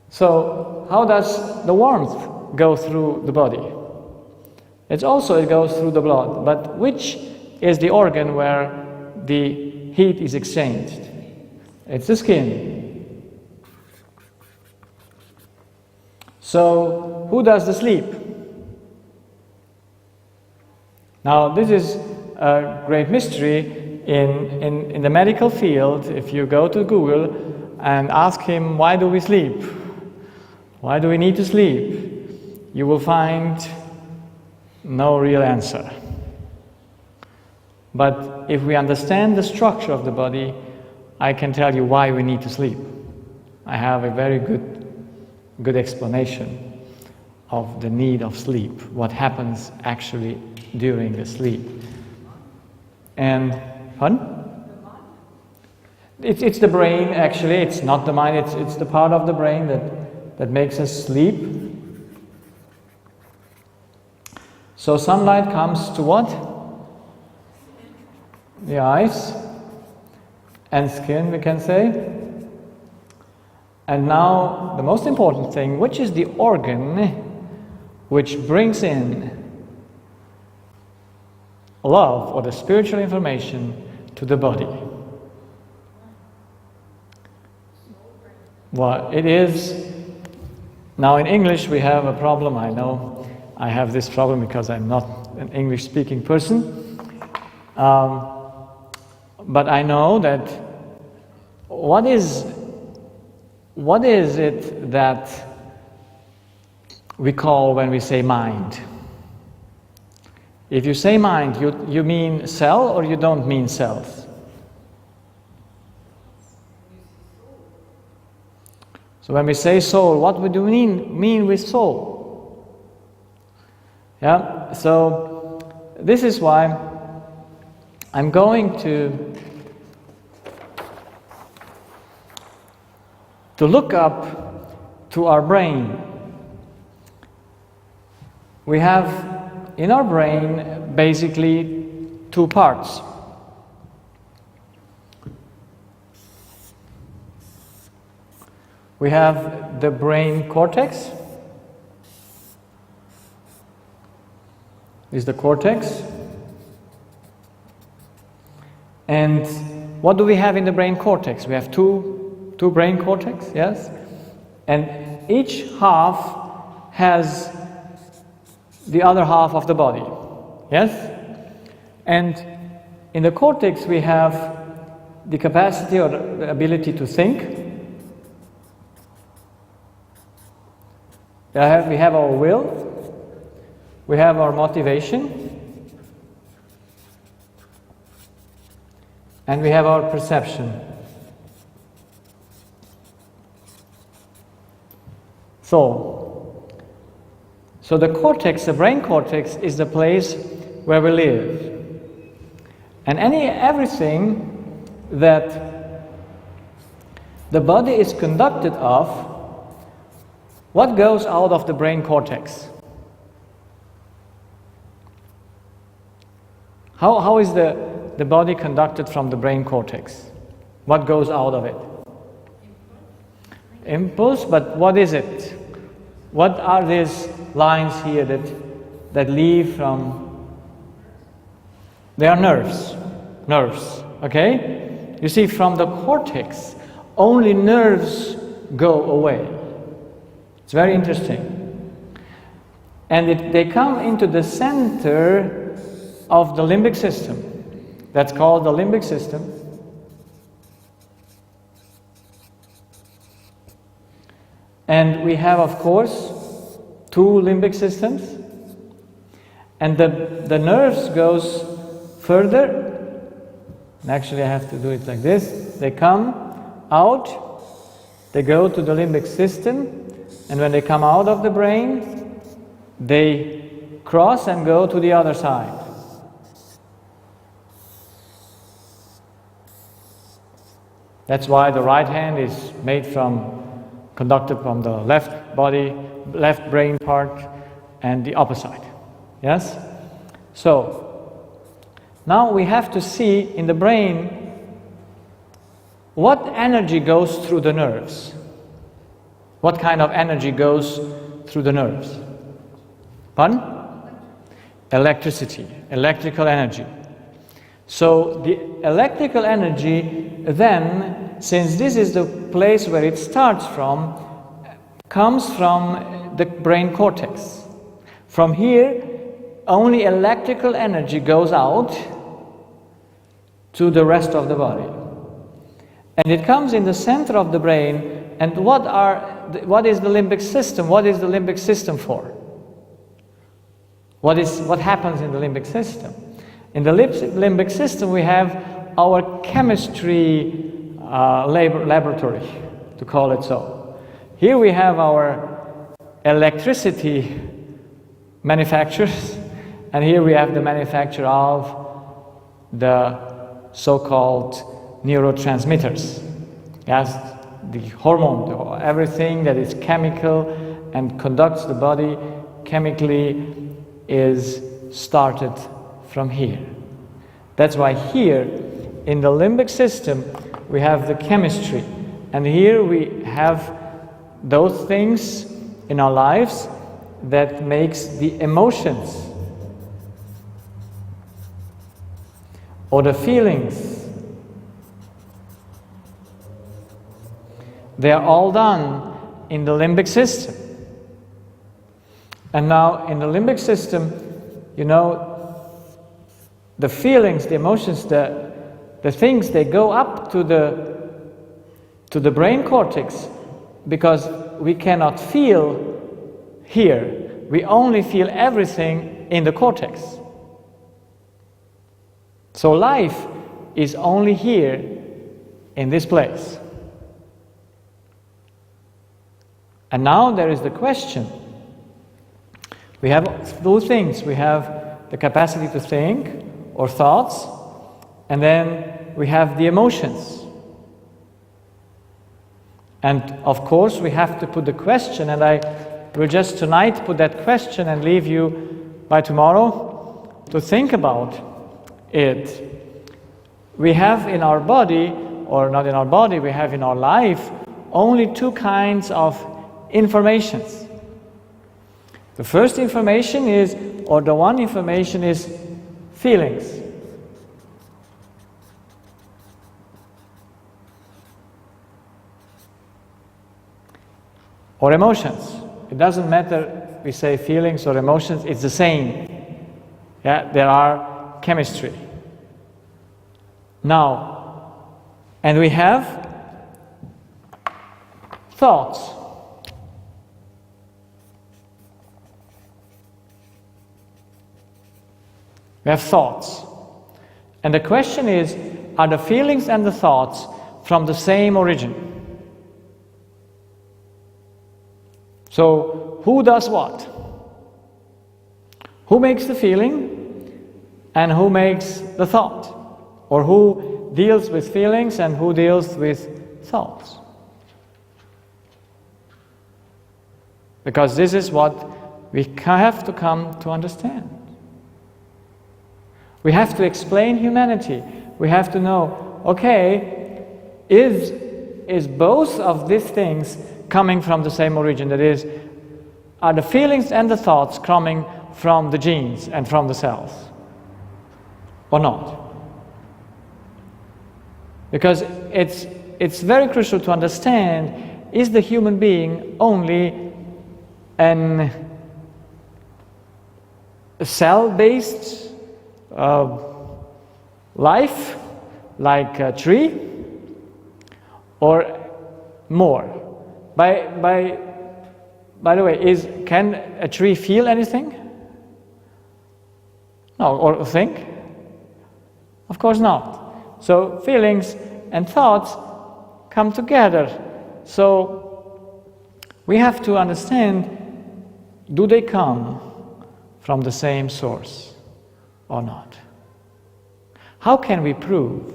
So how does the warmth go through the body? It goes through the blood, but which is the organ where the heat is exchanged? It's the skin. So who does the sleep? Now this is a great mystery in the medical field. If you go to Google and ask him, why do we sleep? Why do we need to sleep? You will find no real answer. But if we understand the structure of the body, I can tell you why we need to sleep. I have a very good explanation of the need of sleep, what happens actually during the sleep. And, pardon? It's the brain, actually. It's not the mind. It's the part of the brain that makes us sleep. So sunlight comes to what? The eyes and skin, we can say. And now the most important thing, which is the organ which brings in love or the spiritual information to the body? Well, it is. Now in English we have a problem. I know I have this problem because I'm not an English speaking person. But I know that what is it that we call when we say mind? If you say mind, you mean cell or you don't mean cells? So when we say soul, what do we mean with soul? Yeah, so this is why I'm going to look up to our brain. We have in our brain basically two parts. We have the brain cortex. This is the cortex. And what do we have in the brain cortex? We have two brain cortex, yes? And each half has the other half of the body, yes? And in the cortex we have the capacity or the ability to think. We have our will, we have our motivation, and we have our perception. So the cortex, the brain cortex, is the place where we live. And everything that the body is conducted of, what goes out of the brain cortex? How is the body conducted from the brain cortex? What goes out of it? Impulse, but what is it? What are these lines here that leave from? They are nerves, okay? You see, from the cortex, only nerves go away. It's very interesting. And they come into the center of the limbic system. That's called the limbic system. And we have, of course, two limbic systems. And the nerves goes further. And actually I have to do it like this. They come out, they go to the limbic system, and when they come out of the brain, they cross and go to the other side. That's why the right hand is conducted from the left body, left brain part, and the opposite. Yes? So, now we have to see in the brain what energy goes through the nerves. What kind of energy goes through the nerves? Pardon? Electricity, electrical energy. So the electrical energy then, since this is the place where it starts from, comes from the brain cortex. From here, only electrical energy goes out to the rest of the body. And it comes in the center of the brain. And what is the limbic system? What is the limbic system for? What happens in the limbic system? In the limbic system we have our chemistry laboratory, to call it so. Here we have our electricity manufacturers, and here we have the manufacture of the so-called neurotransmitters. Yes, the hormone, everything that is chemical and conducts the body chemically is started from here. That's why here in the limbic system we have the chemistry, and here we have those things in our lives that makes the emotions or the feelings. They are all done in the limbic system. And now in the limbic system, you know, the feelings, the emotions, the things, they go up to the brain cortex, because we cannot feel here. We only feel everything in the cortex. So life is only here in this place. And now there is the question. We have two things. We have the capacity to think, or thoughts, and then we have the emotions. And of course we have to put the question, and I will just tonight put that question and leave you by tomorrow to think about it. We have in our body, or not in our body, we have in our life only two kinds of informations. The first information is, or the one information is feelings. Or emotions. It doesn't matter if we say feelings or emotions, it's the same. Yeah, there are chemistry. Now, and we have thoughts. We have thoughts. And the question is, are the feelings and the thoughts from the same origin? So, who does what? Who makes the feeling and who makes the thought? Or who deals with feelings and who deals with thoughts? Because this is what we have to come to understand. We have to explain humanity. We have to know, okay, is both of these things coming from the same origin? That is, are the feelings and the thoughts coming from the genes and from the cells? Or not? Because it's very crucial to understand, is the human being only a cell-based life, like a tree, or more? By the way, can a tree feel anything? No, or think? Of course not. So feelings and thoughts come together. So we have to understand, do they come from the same source or not? How can we prove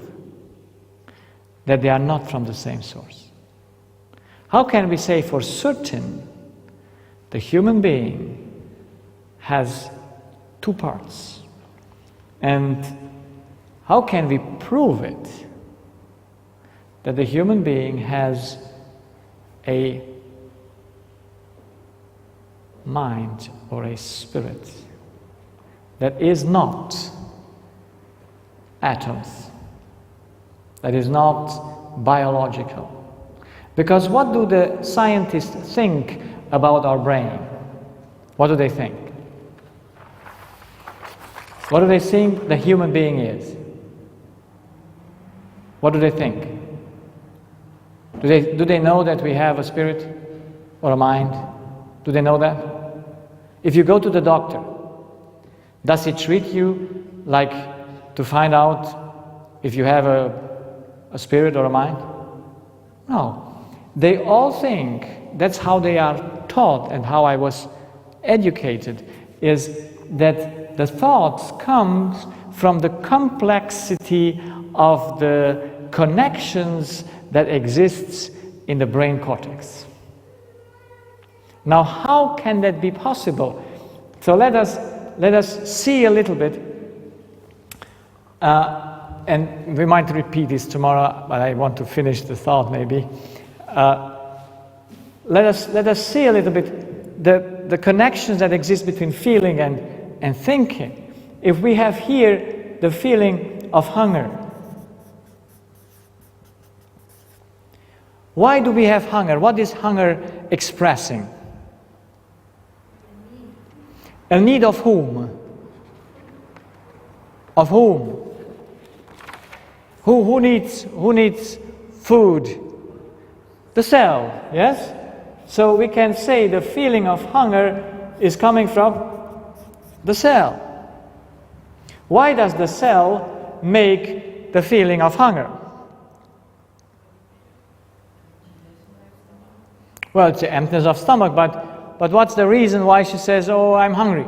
that they are not from the same source? How can we say for certain the human being has two parts? And how can we prove it that the human being has a mind or a spirit that is not atoms, that is not biological? Because what do the scientists think about our brain? What do they think? What do they think the human being is? What do they think? Do they know that we have a spirit or a mind? Do they know that? If you go to the doctor, does he treat you like to find out if you have a spirit or a mind? No. They all think, that's how they are taught and how I was educated, is that the thoughts comes from the complexity of the connections that exists in the brain cortex. Now, how can that be possible? So let us see a little bit, and we might repeat this tomorrow, but I want to finish the thought maybe. Let us see a little bit the connections that exist between feeling and thinking. If we have here the feeling of hunger, why do we have hunger? What is hunger expressing? A need of whom? Of whom? Who needs food? The cell, yes? So we can say the feeling of hunger is coming from the cell. Why does the cell make the feeling of hunger? Well, it's the emptiness of stomach, but what's the reason why she says, oh, I'm hungry?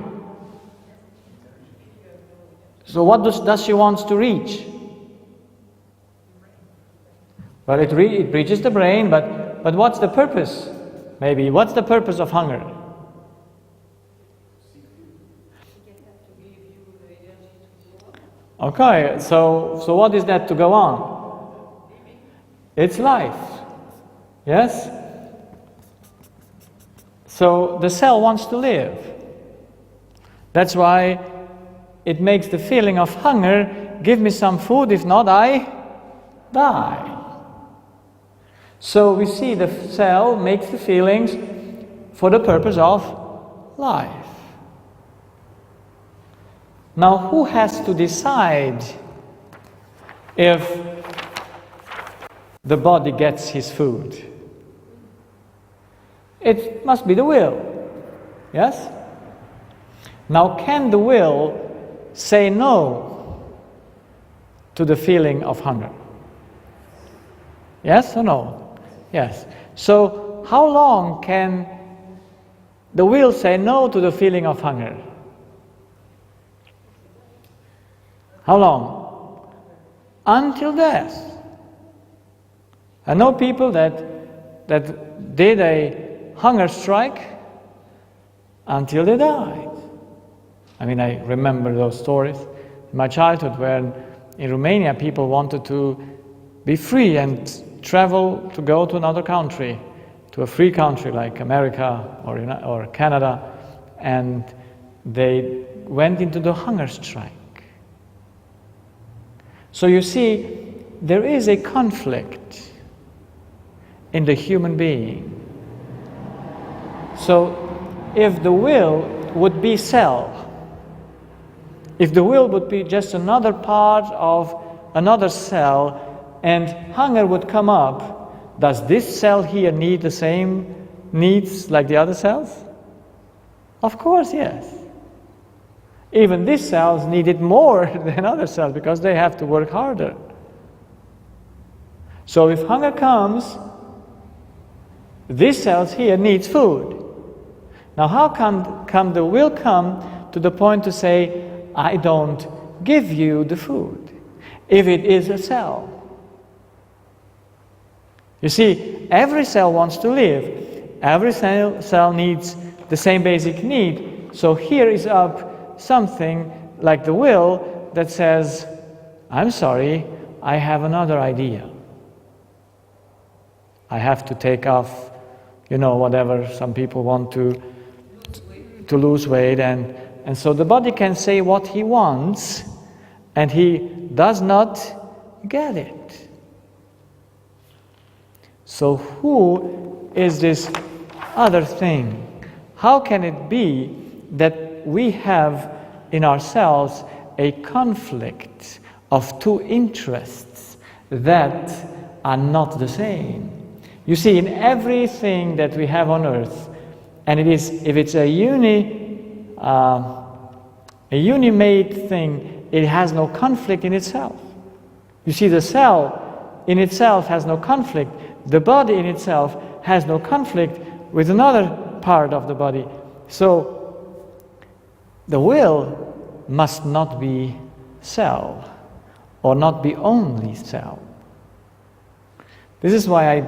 So what does she want to reach? Well, it reaches the brain, but what's the purpose? Maybe, what's the purpose of hunger? Okay, so what is that to go on? It's life, yes? So the cell wants to live. That's why it makes the feeling of hunger, give me some food, if not I die. So we see the cell makes the feelings for the purpose of life. Now, who has to decide if the body gets his food? It must be the will, yes? Now, can the will say no to the feeling of hunger? Yes or no? Yes. So, how long can the will say no to the feeling of hunger? How long? Until death. I know people that did a hunger strike until they died. I mean, I remember those stories in my childhood where in Romania people wanted to be free and travel to go to another country, to a free country like America or Canada, and they went into the hunger strike. So you see, there is a conflict in the human being. So if the will would be self, if the will would be just another part of another cell, and hunger would come up, does this cell here need the same needs like the other cells? Of course, yes. Even these cells need it more than other cells because they have to work harder. So if hunger comes, these cells here needs food. Now how come the will come to the point to say, I don't give you the food, if it is a cell? You see, every cell wants to live. Every cell needs the same basic need. So here is up something like the will that says, I'm sorry, I have another idea. I have to take off, whatever some people want to lose weight. And so the body can say what he wants, and he does not get it. So who is this other thing? How can it be that we have in ourselves a conflict of two interests that are not the same? You see, in everything that we have on earth, and if it's a uni-made thing, it has no conflict in itself. You see, the cell in itself has no conflict. The body in itself has no conflict with another part of the body. So the will must not be cell, or not be only cell. This is why I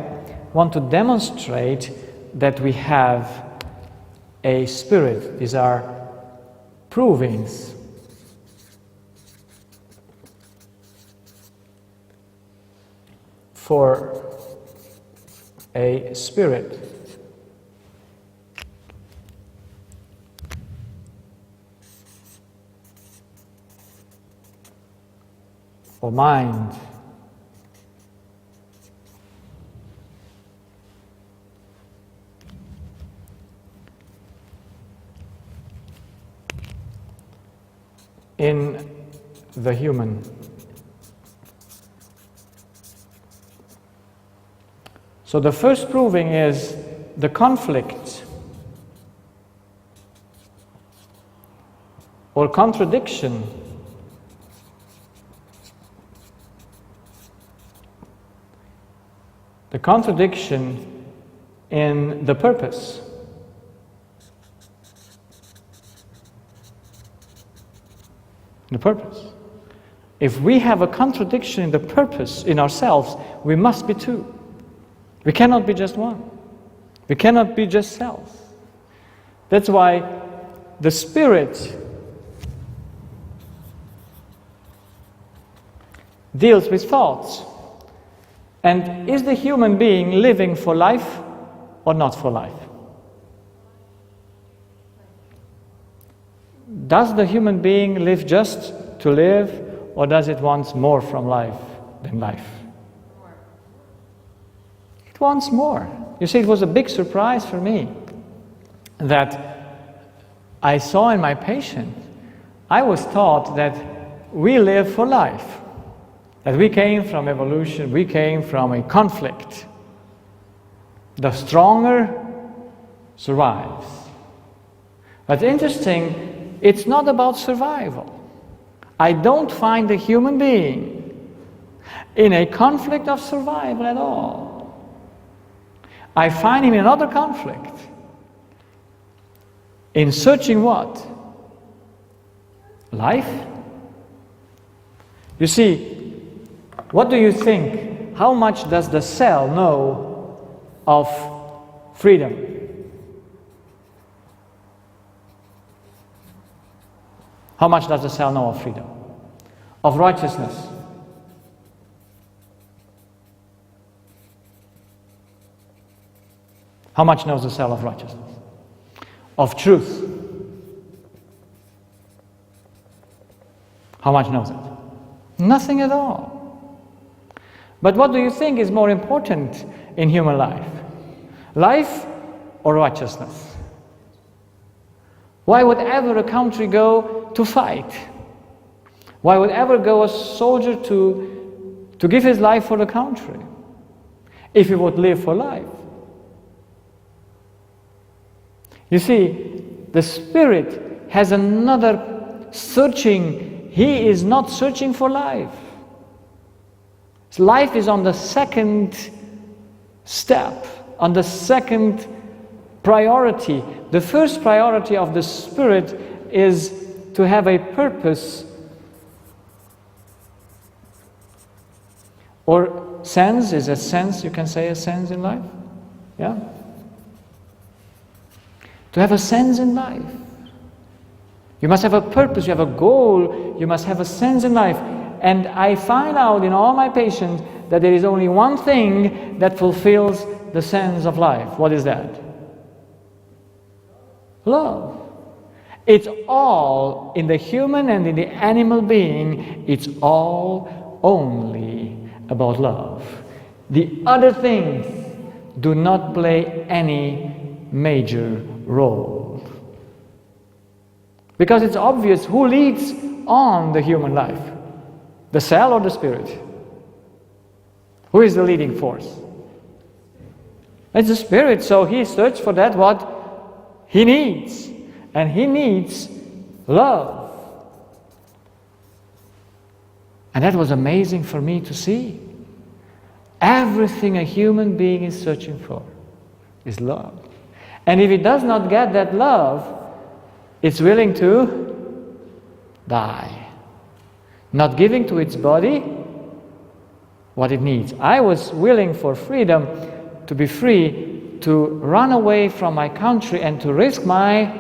want to demonstrate that we have a spirit. These are provings. For a spirit. Or mind. In the human. So the first proving is the conflict or contradiction in the purpose. The purpose. If we have a contradiction in the purpose in ourselves, we must be two. We cannot be just one. We cannot be just self. That's why the spirit deals with thoughts. And is the human being living for life or not for life? Does the human being live just to live, or does it want more from life than life? It wants more. You see, it was a big surprise for me that I saw in my patient. I was taught that we live for life, that we came from evolution, we came from a conflict. The stronger survives. But interesting, it's not about survival. I don't find a human being in a conflict of survival at all. I find him in another conflict. In searching what? Life? You see, what do you think? How much does the cell know of freedom? How much does the cell know of freedom? Of righteousness? How much knows the cell of righteousness? Of truth? How much knows it? Nothing at all. But what do you think is more important in human life? Life or righteousness? Why would ever a country go to fight? Why would ever go a soldier to give his life for the country if he would live for life? You see, the spirit has another searching, he is not searching for life. Life is on the second step, on the second priority. The first priority of the Spirit is to have a purpose or sense. Is a sense, you can say a sense in life? Yeah? To have a sense in life. You must have a purpose, you have a goal, you must have a sense in life. And I find out in all my patients that there is only one thing that fulfills the sense of life. What is that? Love. It's all in the human and in the animal being, it's all only about love. The other things do not play any major role. Because it's obvious who leads on the human life. The cell or the spirit? Who is the leading force? It's the spirit, so he searches for that what he needs. And he needs love. And that was amazing for me to see. Everything a human being is searching for is love. And if it does not get that love, it's willing to die. Not giving to its body what it needs. I was willing for freedom, to be free, to run away from my country and to risk my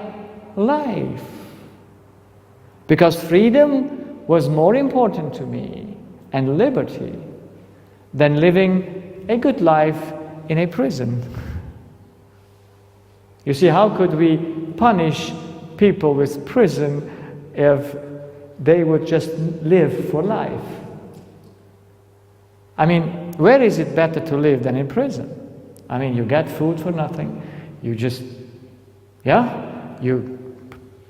life. Because freedom was more important to me, and liberty, than living a good life in a prison. You see, how could we punish people with prison if they would just live for life? I mean, where is it better to live than in prison? I mean, you get food for nothing. You just, you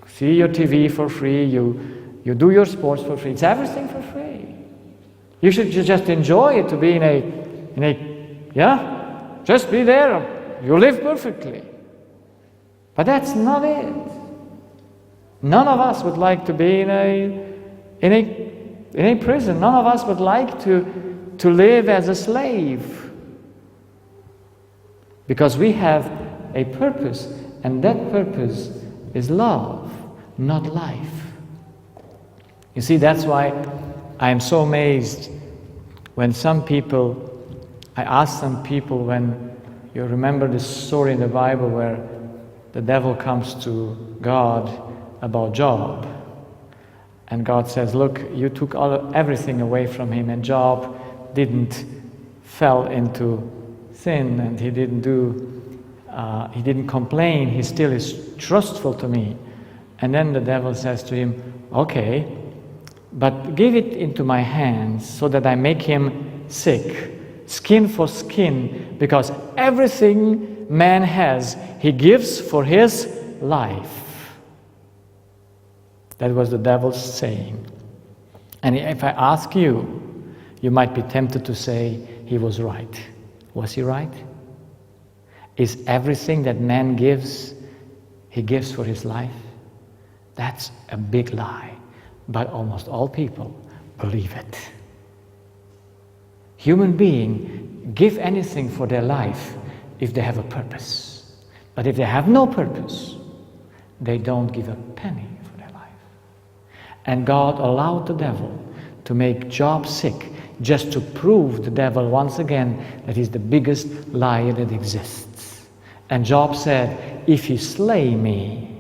see your TV for free. You do your sports for free. It's everything for free. You should just enjoy it to be just be there. You live perfectly. But that's not it. None of us would like to be in a prison. None of us would like to live as a slave. Because we have a purpose, and that purpose is love, not life. You see, that's why I am so amazed when I ask some people, when you remember this story in the Bible where the devil comes to God about Job. And God says, look, you took everything away from him, and Job didn't fell into sin, and he didn't complain, he still is trustful to me. And then the devil says to him, okay, but give it into my hands so that I make him sick, skin for skin, because everything man has, he gives for his life. That was the devil's saying. And if I ask you, you might be tempted to say he was right. Was he right? Is everything that man gives, he gives for his life? That's a big lie. But almost all people believe it. Human beings give anything for their life if they have a purpose. But if they have no purpose, they don't give a penny for their life. And God allowed the devil to make Job sick just to prove the devil once again that he's the biggest liar that exists. And Job said, if he slay me,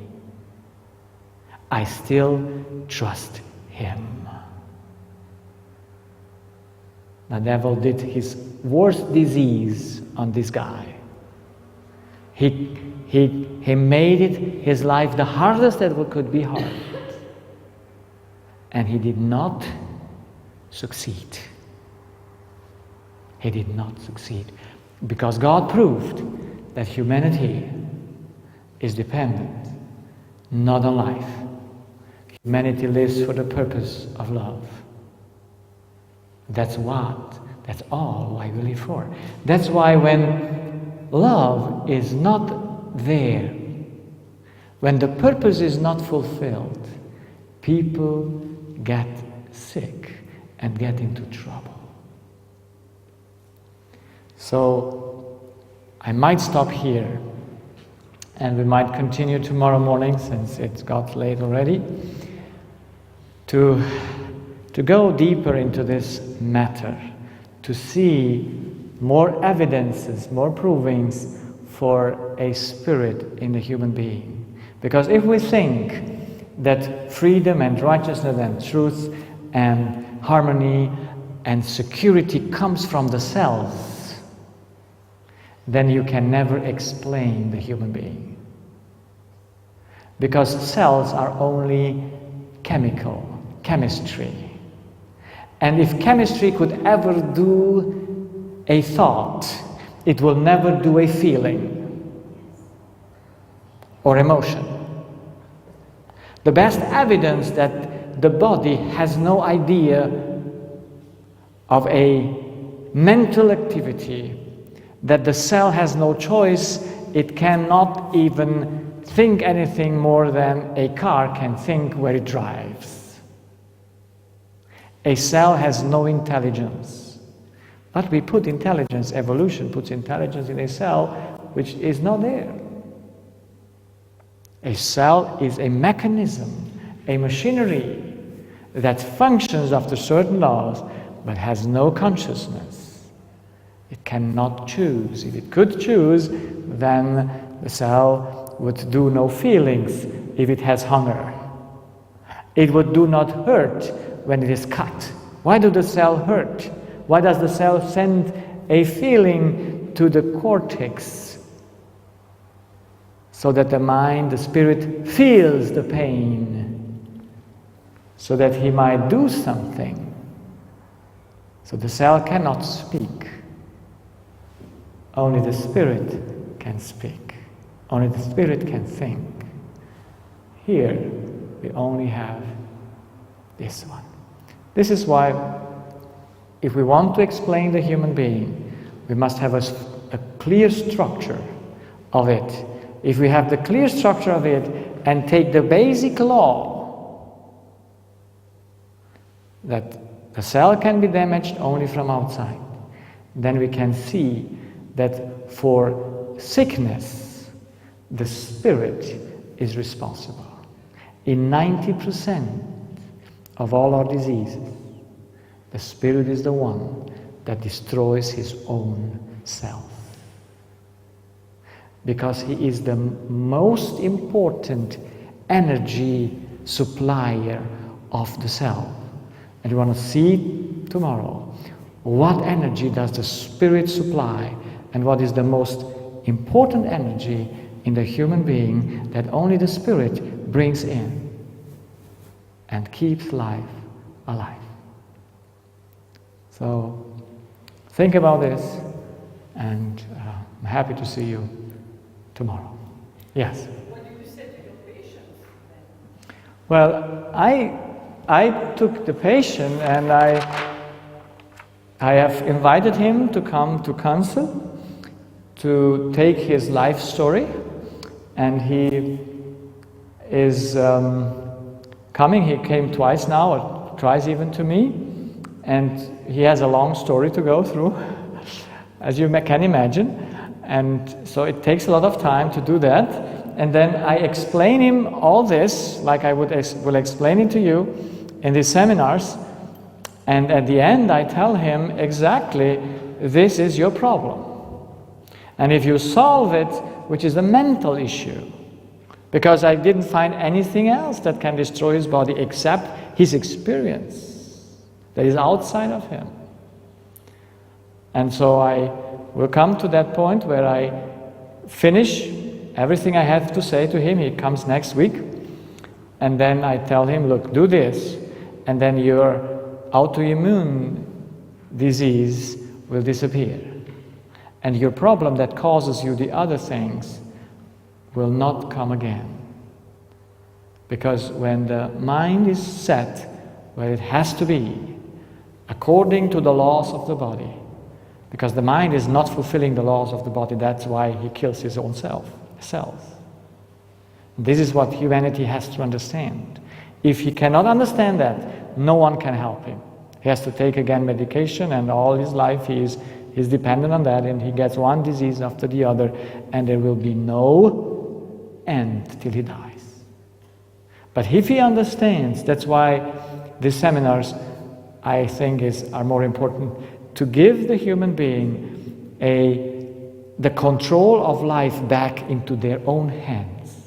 I still trust him. The devil did his worst disease on this guy. He made it his life the hardest that could be hard. And he did not succeed. He did not succeed. Because God proved that humanity is dependent, not on life. Humanity lives for the purpose of love. That's all why we live for. That's why when love is not there, when the purpose is not fulfilled, people get sick and get into trouble. So I might stop here, and we might continue tomorrow morning, since it's got late already, to go deeper into this matter, to see more evidences, more provings for a spirit in the human being. Because if we think that freedom and righteousness and truth and harmony and security comes from the cells, then you can never explain the human being. Because cells are only chemistry. And if chemistry could ever do a thought, it will never do a feeling or emotion. The best evidence that the body has no idea of a mental activity, that the cell has no choice, it cannot even think anything more than a car can think where it drives. A cell has no intelligence. But we put intelligence, evolution puts intelligence in a cell which is not there. A cell is a mechanism, a machinery that functions after certain laws but has no consciousness. It cannot choose. If it could choose, then the cell would do no feelings if it has hunger. It would do not hurt when it is cut. Why does the cell hurt? Why does the cell send a feeling to the cortex so that the mind, the spirit, feels the pain so that he might do something? So the cell cannot speak. Only the spirit can speak. Only the spirit can think. Here, we only have this one. This is why, if we want to explain the human being, we must have a clear structure of it. If we have the clear structure of it and take the basic law that the cell can be damaged only from outside, then we can see that for sickness, the spirit is responsible. In 90% of all our diseases, the spirit is the one that destroys his own self. Because he is the most important energy supplier of the cell. And we want to see tomorrow what energy does the spirit supply and what is the most important energy in the human being that only the spirit brings in and keeps life alive. So think about this, and I'm happy to see you tomorrow. Yes? What do you say to your patients then? Well, I took the patient and I have invited him to come to council to take his life story, and he is coming. He came twice now, or twice even to me, and he has a long story to go through, as you can imagine, and so it takes a lot of time to do that. And then I explain him all this, like I will explain it to you in these seminars, and at the end I tell him exactly, this is your problem. And if you solve it, which is a mental issue, because I didn't find anything else that can destroy his body except his experience that is outside of him. And so I will come to that point where I finish everything I have to say to him. He comes next week, and then I tell him, look, do this, and then your autoimmune disease will disappear. And your problem that causes you the other things will not come again. Because when the mind is set where it has to be, according to the laws of the body, because the mind is not fulfilling the laws of the body, that's why he kills his own cells. This is what humanity has to understand. If he cannot understand that, no one can help him. He has to take again medication, and all his life he's dependent on that, and he gets one disease after the other, and there will be no end till he dies. But if he understands, that's why these seminars, I think, are more important, to give the human being the control of life back into their own hands,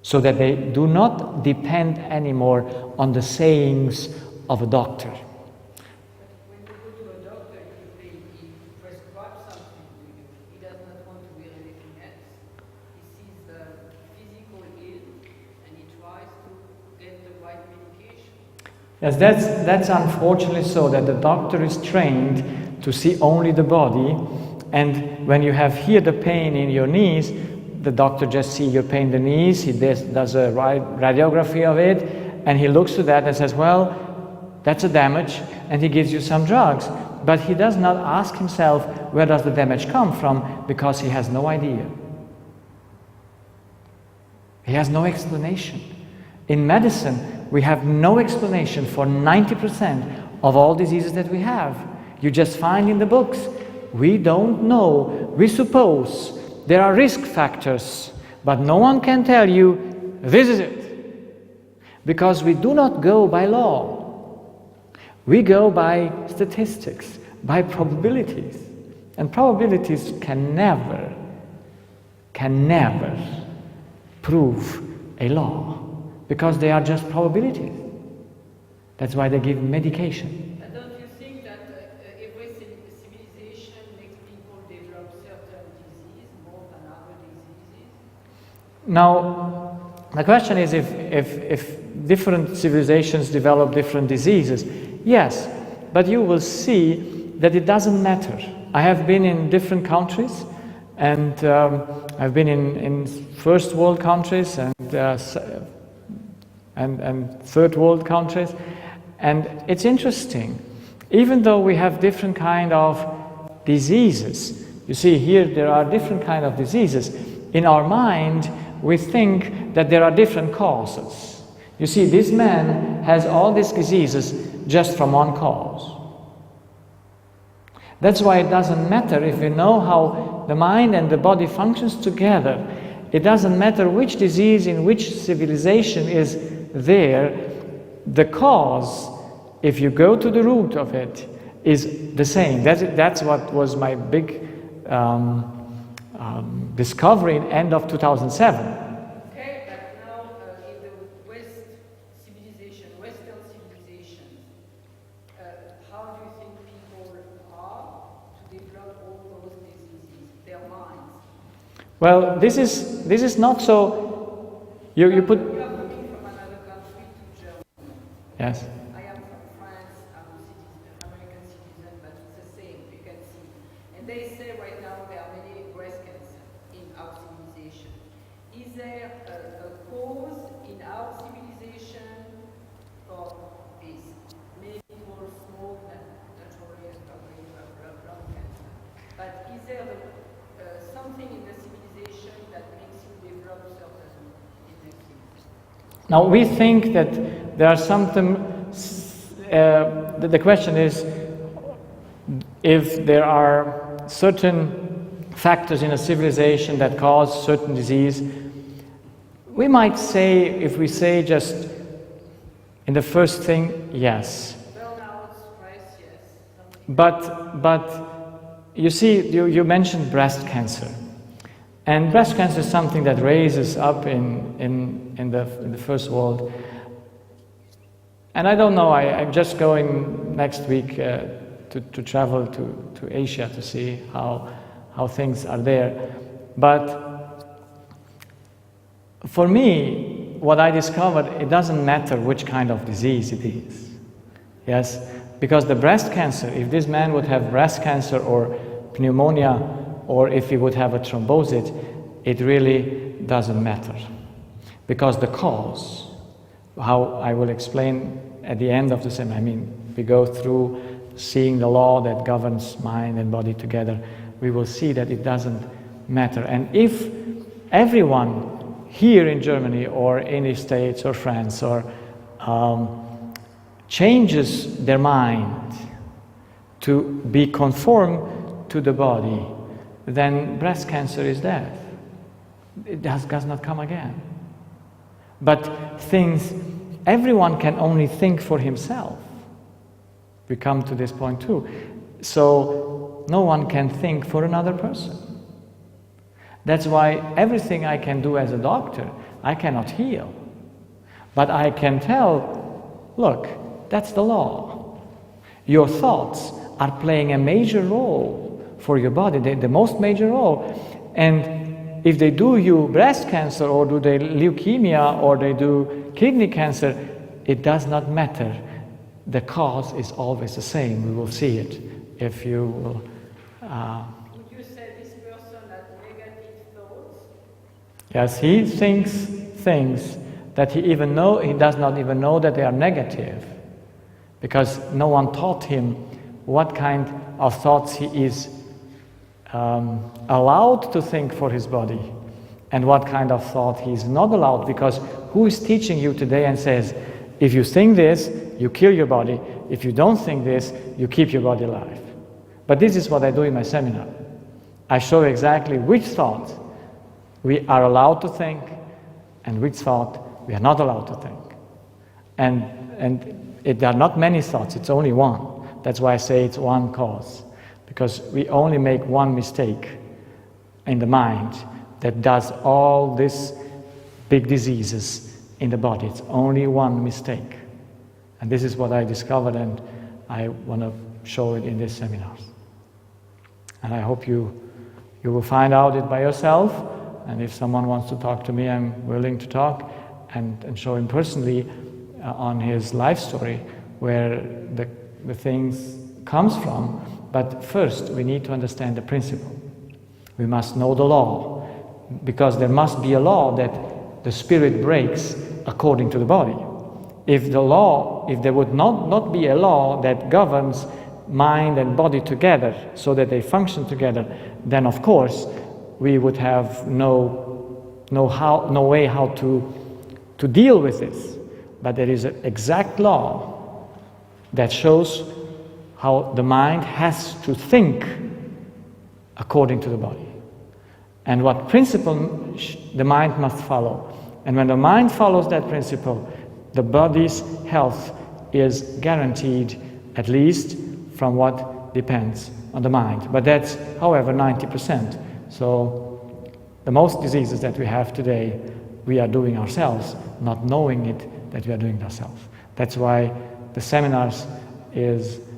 so that they do not depend anymore on the sayings of a doctor. When you go to a doctor, he prescribes something to you. He does not want to hear anything else. He sees the physical ill and he tries to get the right medication. Yes, that's unfortunately so, that the doctor is trained to see only the body, and when you have here the pain in your knees, the doctor just sees your pain in the knees, he does a radiography of it, and he looks to that and says, well, that's a damage, and he gives you some drugs. But he does not ask himself, where does the damage come from, because he has no idea. He has no explanation. In medicine, we have no explanation for 90% of all diseases that we have. You just find in the books. We don't know. We suppose there are risk factors, but no one can tell you, this is it. Because we do not go by law. We go by statistics, by probabilities. And probabilities can never prove a law, because they are just probabilities. That's why they give medication. And don't you think that every civilization makes people develop certain diseases more than other diseases? Now, the question is if different civilizations develop different diseases. Yes, but you will see that it doesn't matter. I have been in different countries, and I've been in first world countries and third world countries, and it's interesting. Even though we have different kind of diseases, you see here there are different kind of diseases. In our mind, we think that there are different causes. You see, this man has all these diseases just from one cause. That's why it doesn't matter if you know how the mind and the body functions together. It doesn't matter which disease in which civilization is there. The cause, if you go to the root of it, is the same. That's what was my big discovery in end of 2007. Well, this is not so. You put. You are coming from another country to Germany. Yes. I am from France. I'm a citizen, American citizen, but it's the same. You can see, and they say right now there are many breast cancer in our civilization. Is there a cause in our civilization for this? Many people smoke naturally and probably lung cancer. But is there something in the civilization that makes you develop certain diseases? Now we think that there are something. The question is if there are certain factors in a civilization that cause certain disease. We might say, if we say just in the first thing, yes. Burnout, stress, yes. But you see, you mentioned breast cancer, and breast cancer is something that raises up in the first world. And I don't know. I'm just going next week to travel to Asia to see how things are there. But for me, what I discovered, it doesn't matter which kind of disease it is. Yes. Because the breast cancer, if this man would have breast cancer or pneumonia, or if he would have a thrombosis, it really doesn't matter. Because the cause, how I will explain at the end of the seminar, I mean, we go through seeing the law that governs mind and body together, we will see that it doesn't matter. And if everyone here in Germany or in the States or France or changes their mind to be conformed to the body, then breast cancer is death. It does not come again. But everyone can only think for himself. We come to this point too. So no one can think for another person. That's why everything I can do as a doctor, I cannot heal. But I can tell, look, that's the law. Your thoughts are playing a major role for your body, the most major role. And if they do you breast cancer or do they leukemia or they do kidney cancer, it does not matter. The cause is always the same. We will see it if you will. Would you say this person has negative thoughts? Yes, he thinks things that he does not even know that they are negative, because no one taught him what kind of thoughts he is allowed to think for his body and what kind of thought he is not allowed. Because who is teaching you today and says, if you think this, you kill your body. If you don't think this, you keep your body alive. But this is what I do in my seminar. I show exactly which thought we are allowed to think and which thought we are not allowed to think. And there are not many thoughts, it's only one. That's why I say it's one cause. Because we only make one mistake in the mind that does all these big diseases in the body. It's only one mistake. And this is what I discovered, and I want to show it in these seminars. And I hope you will find out it by yourself. And if someone wants to talk to me, I'm willing to talk and show him personally on his life story where the things comes from. But first, we need to understand the principle. We must know the law, because there must be a law that the spirit breaks according to the body. If there would not be a law that governs mind and body together so that they function together, then of course we would have no way how to deal with this. But there is an exact law that shows how the mind has to think according to the body, and what principle the mind must follow. And when the mind follows that principle, the body's health is guaranteed, at least from what depends on the mind. But that's, however, 90%. So the most diseases that we have today, we are doing ourselves, not knowing it that we are doing it ourselves. That's why the seminars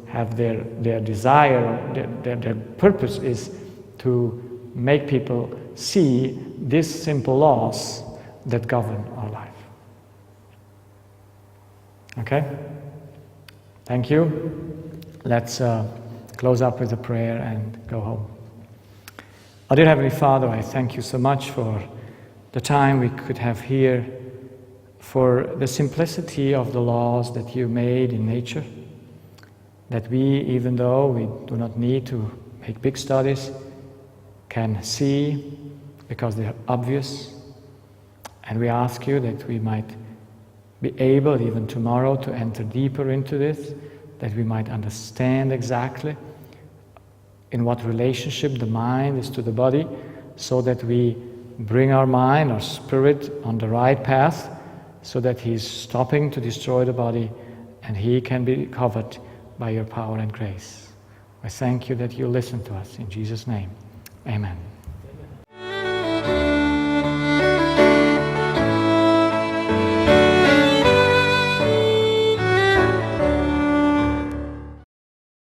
have their desire, their purpose is to make people see these simple laws that govern our life. Okay? Thank you. Let's close up with a prayer and go home. Oh, dear Heavenly Father, I thank you so much for the time we could have here, for the simplicity of the laws that you made in nature, that we, even though we do not need to make big studies, can see because they are obvious. And we ask you that we might be able, even tomorrow, to enter deeper into this, that we might understand exactly in what relationship the mind is to the body, so that we bring our mind, our spirit, on the right path, so that he's stopping to destroy the body and he can be covered by your power and grace. I thank you that you listen to us. In Jesus' name, amen.